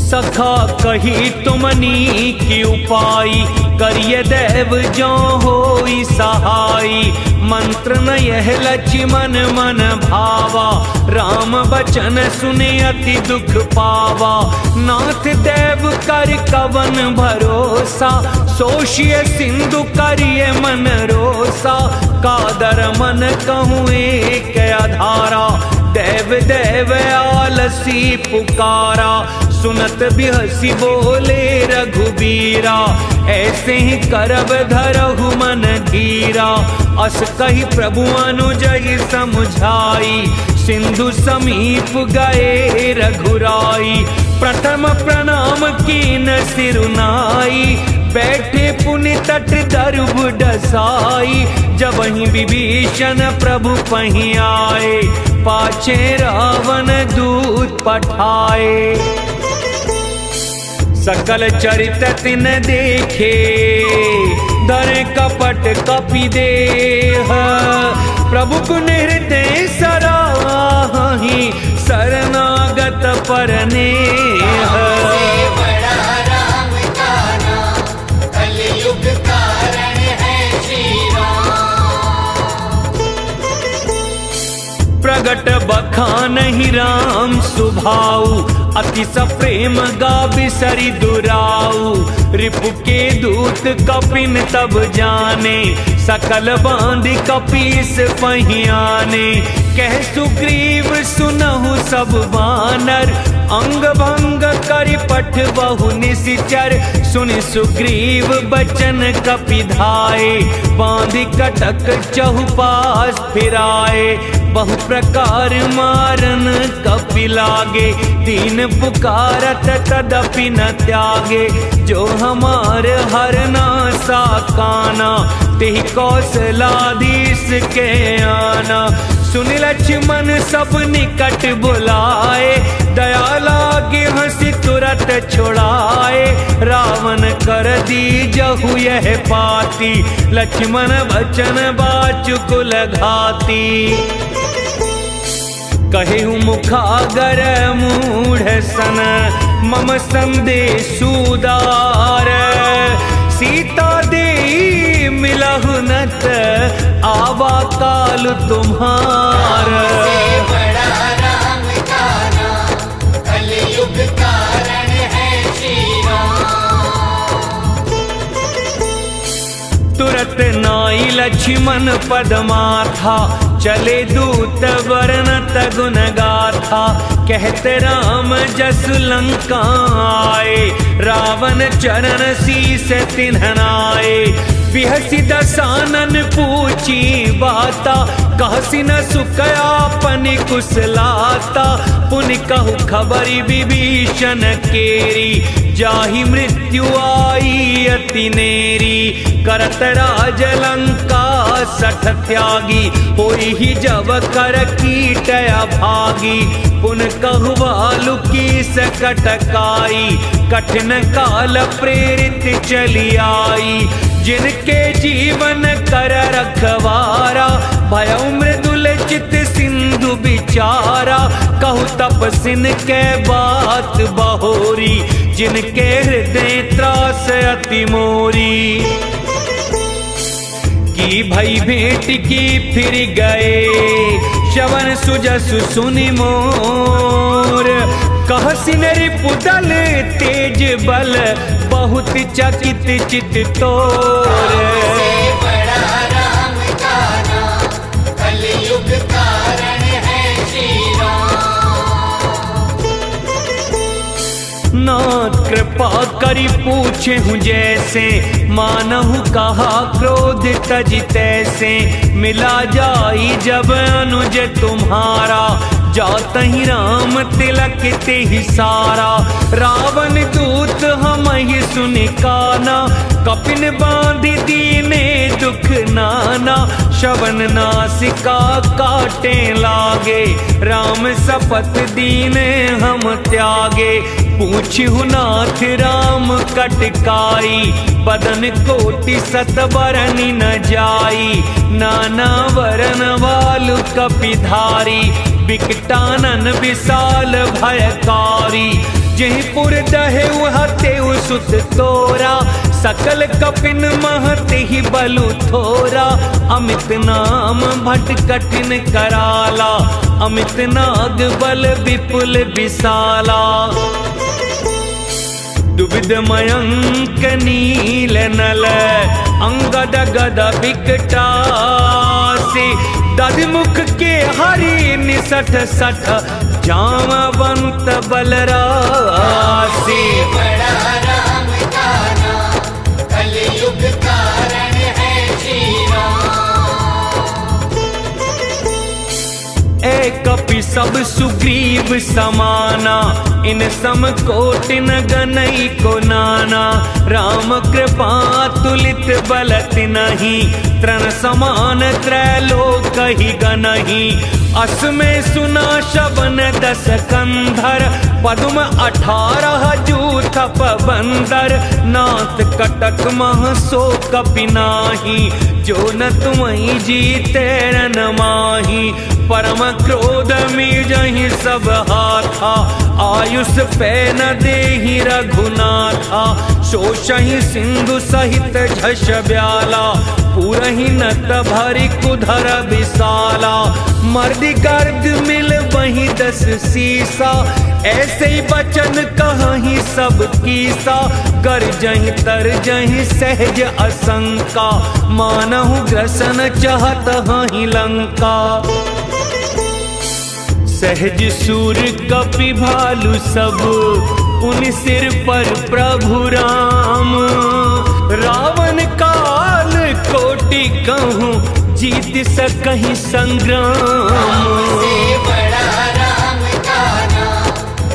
S1: सखा कही तुमनी की उपाई, करिय देव जो होई सहाई। मंत्र न यह लक्ष्मण मन भावा, राम बचन सुने अति दुख पावा। नाथ देव कर कवन भरोसा, सोशिय सिंधु करिय मन रोसा। कादर मन कहूँ एक आधारा, देव देव आलसी पुकारा। सुनत बिहसी बोले रघुबीरा, ऐसे ही करब धरहु मन धीरा। अस कही प्रभु अनुजहि समुझाई, सिंधु समीप गए रघुराई। प्रथम प्रणाम कीन सिरुनाई, बैठे पुनि तट दरुब डसाई। जब ही विभीषण प्रभु पही आए, पाछे रावण दूत पठाए। सकल चरित तिन देखे, धर कपट कपि देह। प्रभु गुण हृदय सराहि, शरणागत परनेह।
S2: से बड़ा राम का नाम, कलयुग कारण है श्री राम।
S1: प्रगट बखानहि राम सुभाऊ, अतिश प्रेम गा बिसरी दुराऊ, रिपु के दूत कपिन तब जाने, सकल बांध कपीस पहियाने। कह सुग्रीव सुनहु सब बानर, अंग भंग करि पठ बहु निशिचर। सुनि सुग्रीव बचन कपि धाये, बांधि कटक चहुपास फिराए। बहु प्रकार मारन कपि लागे, दीन पुकारत तदपि न त्यागे। जो हमार हरना सा काना, तेहि कौशलाधीश के आना। सुन लक्ष्मण सब निकट बुलाए, दया लागे हंसी तुरत छुड़ाए। रावण कर दीजहु यह पाती, लक्ष्मण बचन बाचुकुल घाती। कहेहु मुखागर मूढ़ सन, मम संदेश सुदार। सीता दे मिलहु नत, आवा काल तुम्हार।
S2: से बड़ा राम का नाम, कलयुग कारण है श्री राम।
S1: तुरत नाई लक्ष्मण पद माथा, चले दूत वर्णत गुण गाथा। कहते राम जस लंका आए, रावण चरण शीस तिन्हनाए। बिहसी दसानन पूछी बाता, कहसी न सुकयापनि कुशलाता। पुनि कहु खबरि विभीषण केरी, जाहि मृत्यु आई अति नेरी। करत राज लंका सठ त्यागी, होई ही जब कर कीटया भागी। पुन कहु बालु की सकटकाई, कठिन काल प्रेरित चली आई। जिनके जीवन कर रखवारा, भयउ मृदुल चित सिंधु बिचारा। कहु तपसिन के बात बहोरी, जिनके हृदय त्रास अति मोरी। की भई भेंट की फिर गए, श्रवण सुजसु सुनि मोर। कहसिन रिपुदल तेज बल, बहुत चकित चित तोर।
S2: से बड़ा राम का नाम, कलयुग कारण है श्री राम।
S1: नाथ कृपा करि पूछे हूँ जैसे, मानहु कहा क्रोध तज तैसे। मिला जाई जब अनुज तुम्हारा, जातहि राम तिलक तेहि सारा। रावण दूत हमहि सुनि काना, कपिन बांधि दीने दुख नाना। श्रवण नासिका काटे लागे, राम सपथ दीने हम त्यागे। पूछहु नाथ राम कटकाई, बदन कोटि सत बरनि न जाई। नाना वरन वालु कपिधारी, बिकटानन विशाल भयकारी। जहि पुर दहेउ हतेउ सुत तोरा, सकल कपिन महते ही बलु थोरा। अमित नाम भट कठिन कराला, अमित नाग बल विपुल विशाला। दुविध मयंक नील नल, अंगद गद विकटासी। दधिमुख के हरि निसठ सठ, जामवंत बलरासी।
S2: बड़ा राम का नाम, कलयुग कारण है श्री राम।
S1: एक कपि सब सुग्रीव समाना, इन सम कोटि न गनई को नाना। राम कृपा तुलित बलत नहीं, तृण समान त्रैलोक ही गनहि। अस में सुना शबन 10 कंधर, पद्म 18 जूथप बंदर। नाथ कटक मह सो कपि नाही, जो न तुम्हि जीते न माही। परम क्रोध में जहि सब हाथा, आयुष पे न देहि रघुनाथा। शोषहि सिंधु सहित झष ब्याला, पूरही नत भरी कुधर विशाला, मर्दी गर्द मिल वही 10 सीसा। ऐसे ही बचन कहीं सब कीसा, कर जही तर जही सहज असंका, मानहु ग्रसन चाहत हहीं लंका। सहज सूर कपि भालु सब, उन सिर पर प्रभु राम। रावण काल कोटि कहूँ, जीत सकहीं संग्राम।
S2: से बड़ा राम का नाम,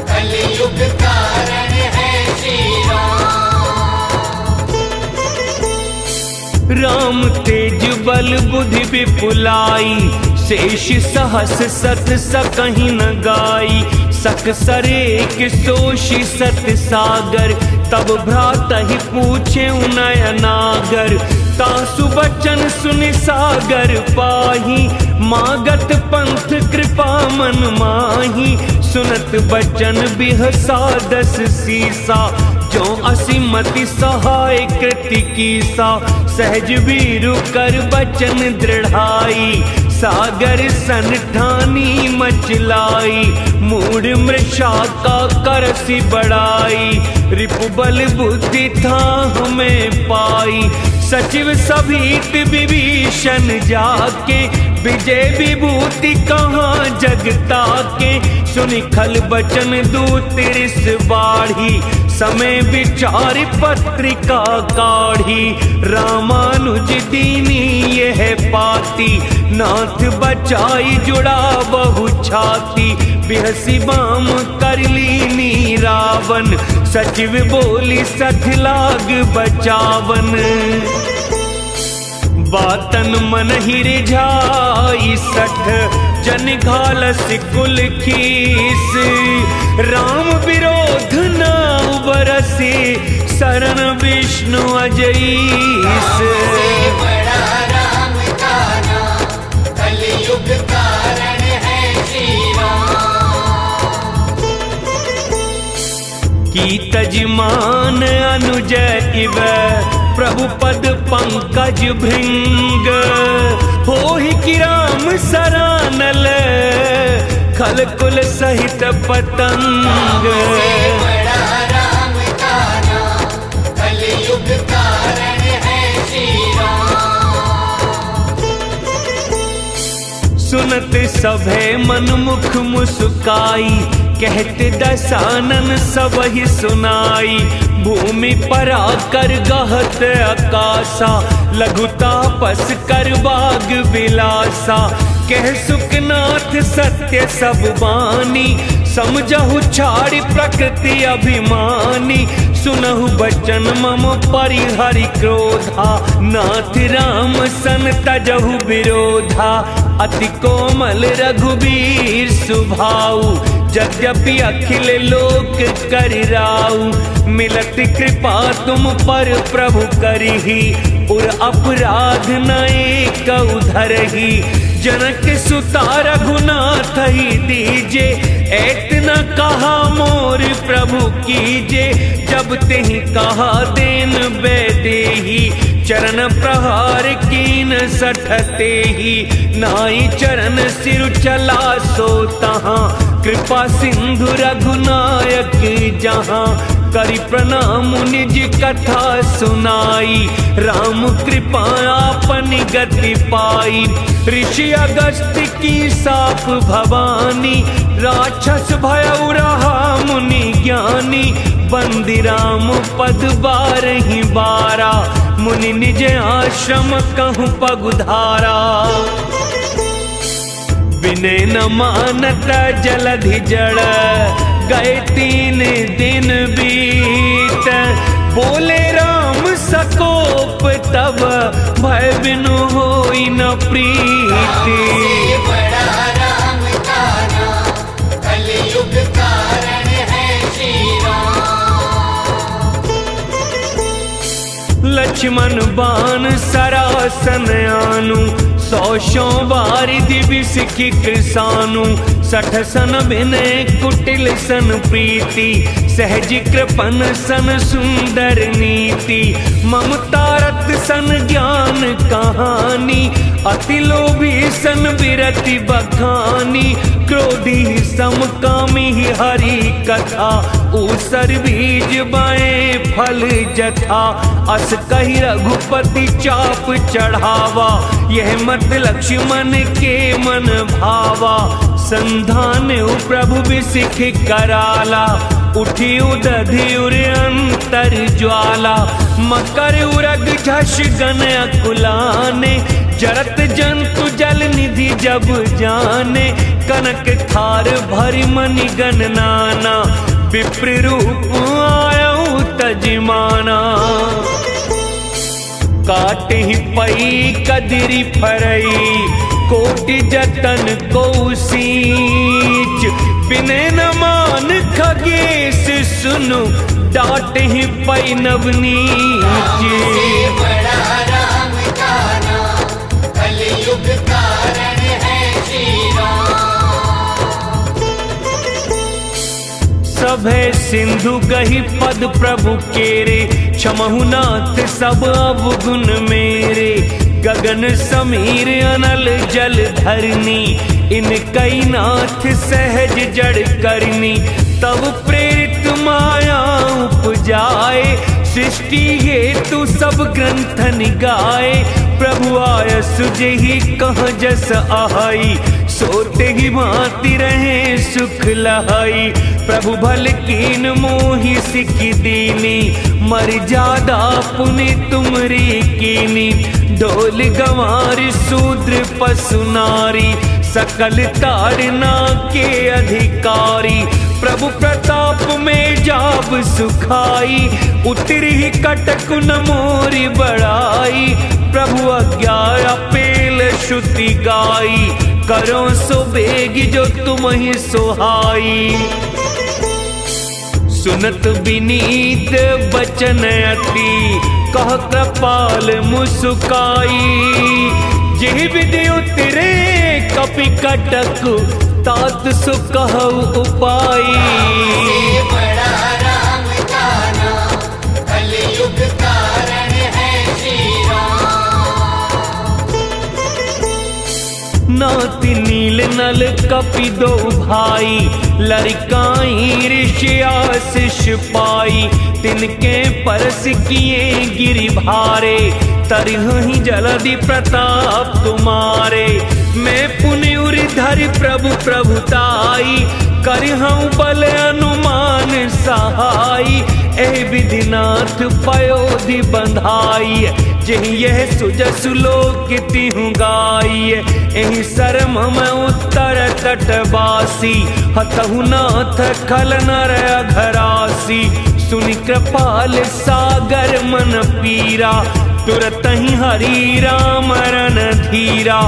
S2: कलयुग कारण है श्री राम।
S1: राम तेज बल बुद्धि विपुलाई, शेष सहस सत सकहीं न गाई। सक सरेक सोषि सत सागर, तब भ्रात ही पूछे नयनागर। तासु बचन सुनि सागर पाही, मागत पंथ कृपा मन माही। सुनत बचन बिहसा 10 सीसा, जो असीमति सहाय कृति कीसा। सहज वीरु कर बचन दृढ़ाई, सागर सन ठानी मचलाई। मूढ़ मृषा का करसी बढ़ाई, रिपु बल बुद्धि था हमें पाई। सचिव सभीत विभीषण जाके, विजय विभूति कहाँ जगता के। सुनि खल बचन दूत रिस बाढ़ी, समय विचार पत्रिका काढ़ी। रामानुज दीनी यह पाती, नाथ बचाई जुड़ा बहु छाती। बिहसी बाम कर लीनी रावण, सचिव बोली सठ लाग बचावन। बातन मन ही रिझाई 60, जन घालस कुल खीस। राम विरोध न बरसे, शरण विष्णु अजईस।
S2: से बड़ा राम का नाम, कलयुग कारण है श्री राम।
S1: की तजमान अनुज इव, प्रभु पद पंकज भृंग। होहि कि राम सरानल, खल कुल सहित पतंग।
S2: से बड़ा राम का नाम, कलयुग कारण है श्री राम।
S1: सुनत सभे मन मुख मुस्काई, कहते दसानन सब ही सुनाई। भूमि पर आकर गहत आकाशा, लघु तापस कर बाग विलासा। कह सुखनाथ सत्य सब बानी, समझहु छाड़ी प्रकृति अभिमानी। सुनहु बचन मम परिहरि क्रोधा, नाथ राम सन तजहु विरोधा। अति कोमल रघुबीर सुभाऊ, यद्यपि अखिल लोक करिराऊ। मिलत कृपा तुम पर प्रभु करिही, उर अपराध न एक उधरही। जनक सुता रघुनाथ ही दीजे, ऐतना कहा मोर प्रभु कीजे। जब तेहि कहा देन बैदेही, चरण प्रहार कीन सठते ही। नाई चरण सिर चला सो तहाँ, कृपा सिंधु रघुनायक जहाँ। करि प्रणाम निज कथा सुनाई, राम कृपा आपन गति पाई। ऋषि अगस्त की साप भवानी, राक्षस भयउ रहा मुनि ज्ञानी। बंदी राम पद 12 बारा, मुनि निज आश्रम कहूँ पगुधारा। विनय न मानत जलधि जड़, गए 3 दिन बीत। बोले राम सकोप तब, भय बिनु होई न प्रीति।
S2: से बड़ा राम का नाम, कलयुग कारण है श्री राम।
S1: लक्ष्मण बाण सरासन आनु, 100 बारि दिवि सिखि कृसानु। सठ सन विनय कुटिल सन प्रीति, सहज कृपन सन सुंदर नीति, ममता रत सन ज्ञान कहानी, अति लोभी सन विरति बखानी, क्रोधी समकामी हरि कथा, ऊसर बीज बाए फल जथा, अस कही रघुपति चाप चढ़ावा, यह मत लक्ष्मण के मन भावा, संधान प्रभु बिसिख कराला, उठी उदधि उर अंतर ज्वाला, मकर उरग झष गन अकुलाने, जरत जंतु जल निधि जब जाने, कनक थार भरि मनि गण नाना, विप्र रूप आयऊ तजमाना, काटहि पई कदिरि फरई, कोटि जतन को सींच, बिने न मान खगेश सुनु, डांटहि पई नवनीच।
S2: बड़ा राम का नाम, कलयुग कारण है श्री राम।
S1: सभे सिंधु गही पद प्रभु केरे, क्षमहु नाथ सब अवगुण मेरे, गगन समीर अनल जल धरनी, इन कई नाथ सहज जड़ करनी, तब प्रेरित माया उपजाए, सृष्टि हेतु सब ग्रंथन गाए, प्रभु आय सुजहि कह जस आहाई, सोते ही भांति रहे सुख लहाई, प्रभु भल कीन मोहि सिख दीनी, मर्यादा पुनि तुमरी कीनी, ढोल गंवार शूद्र पशु नारी, सकल ताड़ना के अधिकारी, प्रभु प्रताप में जाब सुखाई, उतरी कटक न मोरी बड़ाई, प्रभु आज्ञा पेल श्रुति गाई, करो सो बेग जो तुम ही सोहाई, सुनत विनीत बचन अति, कह कृपाल मुस्काई, जेहि विधि उतरे कपि कटक, तात सु कहु उपाई।
S2: बड़ा राम का नाम, कलयुग कारण है श्री राम।
S1: नाति नील नल कपि दो भाई, लड़काई ऋषिया शिष्य पाई, तिनके परस किए गिरि भारे, तरहि जलधि प्रताप तुम्हारे, मैं पुनि उरि धरि प्रभु प्रभुताई, करहूँ बल अनुमान सहाई, एहि विधिनाथ पयोधि बंधाई, जेहि यह सुजसु लोक तिहु गाई, एहि सरम मैं उत्तर तटवासी, हतहु नाथ खल नर अघरासी, सुनि कृपाल सागर मन पीरा, तुरत ही हरि राम रन धीरा,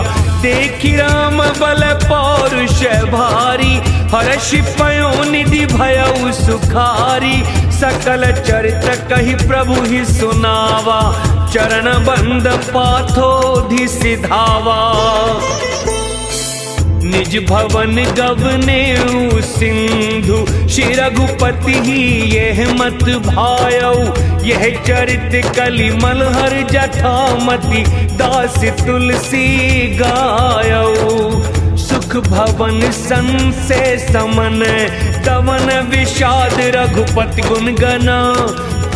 S1: देखि राम बल पौरुष भारी, हर्षि पयो निधि भयउ सुखारी, सकल चरित कहि प्रभु ही सुनावा, चरण बंद पाथोधि सिधावा, निज भवन गवने सिंधु, श्री रघुपति ही यह मत भायऊ, यह चरित कलिमल हर जटामति, दास तुलसी गायऊ, सुख भवन सन से समन, दवन विषाद रघुपति गुण गना,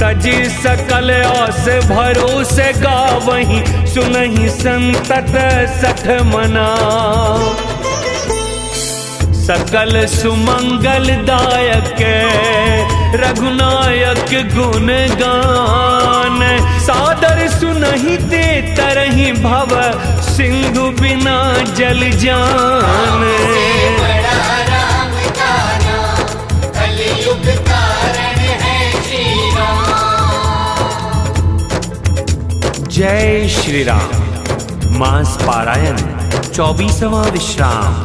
S1: तज सकल आस भरोसे गावहीं, सुनहि संतत सठ मना, सकल सुमंगल दायक रघुनायक गुण गान, सादर सुनहि ते तरहि भव, सिंधु बिना जल जान।
S2: बड़ा राम का नाम, कलयुग कारण है श्री राम।
S1: जय श्री राम। मास पारायण 24वां विश्राम।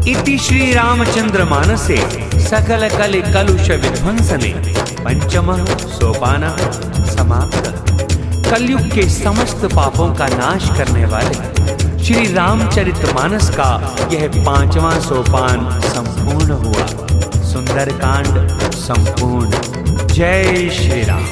S1: इति श्री रामचंद्र मानसे सकल कलि कलुष विध्वंसने पंचमः सोपानः समाप्त। कलयुग के समस्त पापों का नाश करने वाले श्री रामचरितमानस का यह 5वां सोपान संपूर्ण हुआ। सुंदरकांड संपूर्ण। जय श्री राम।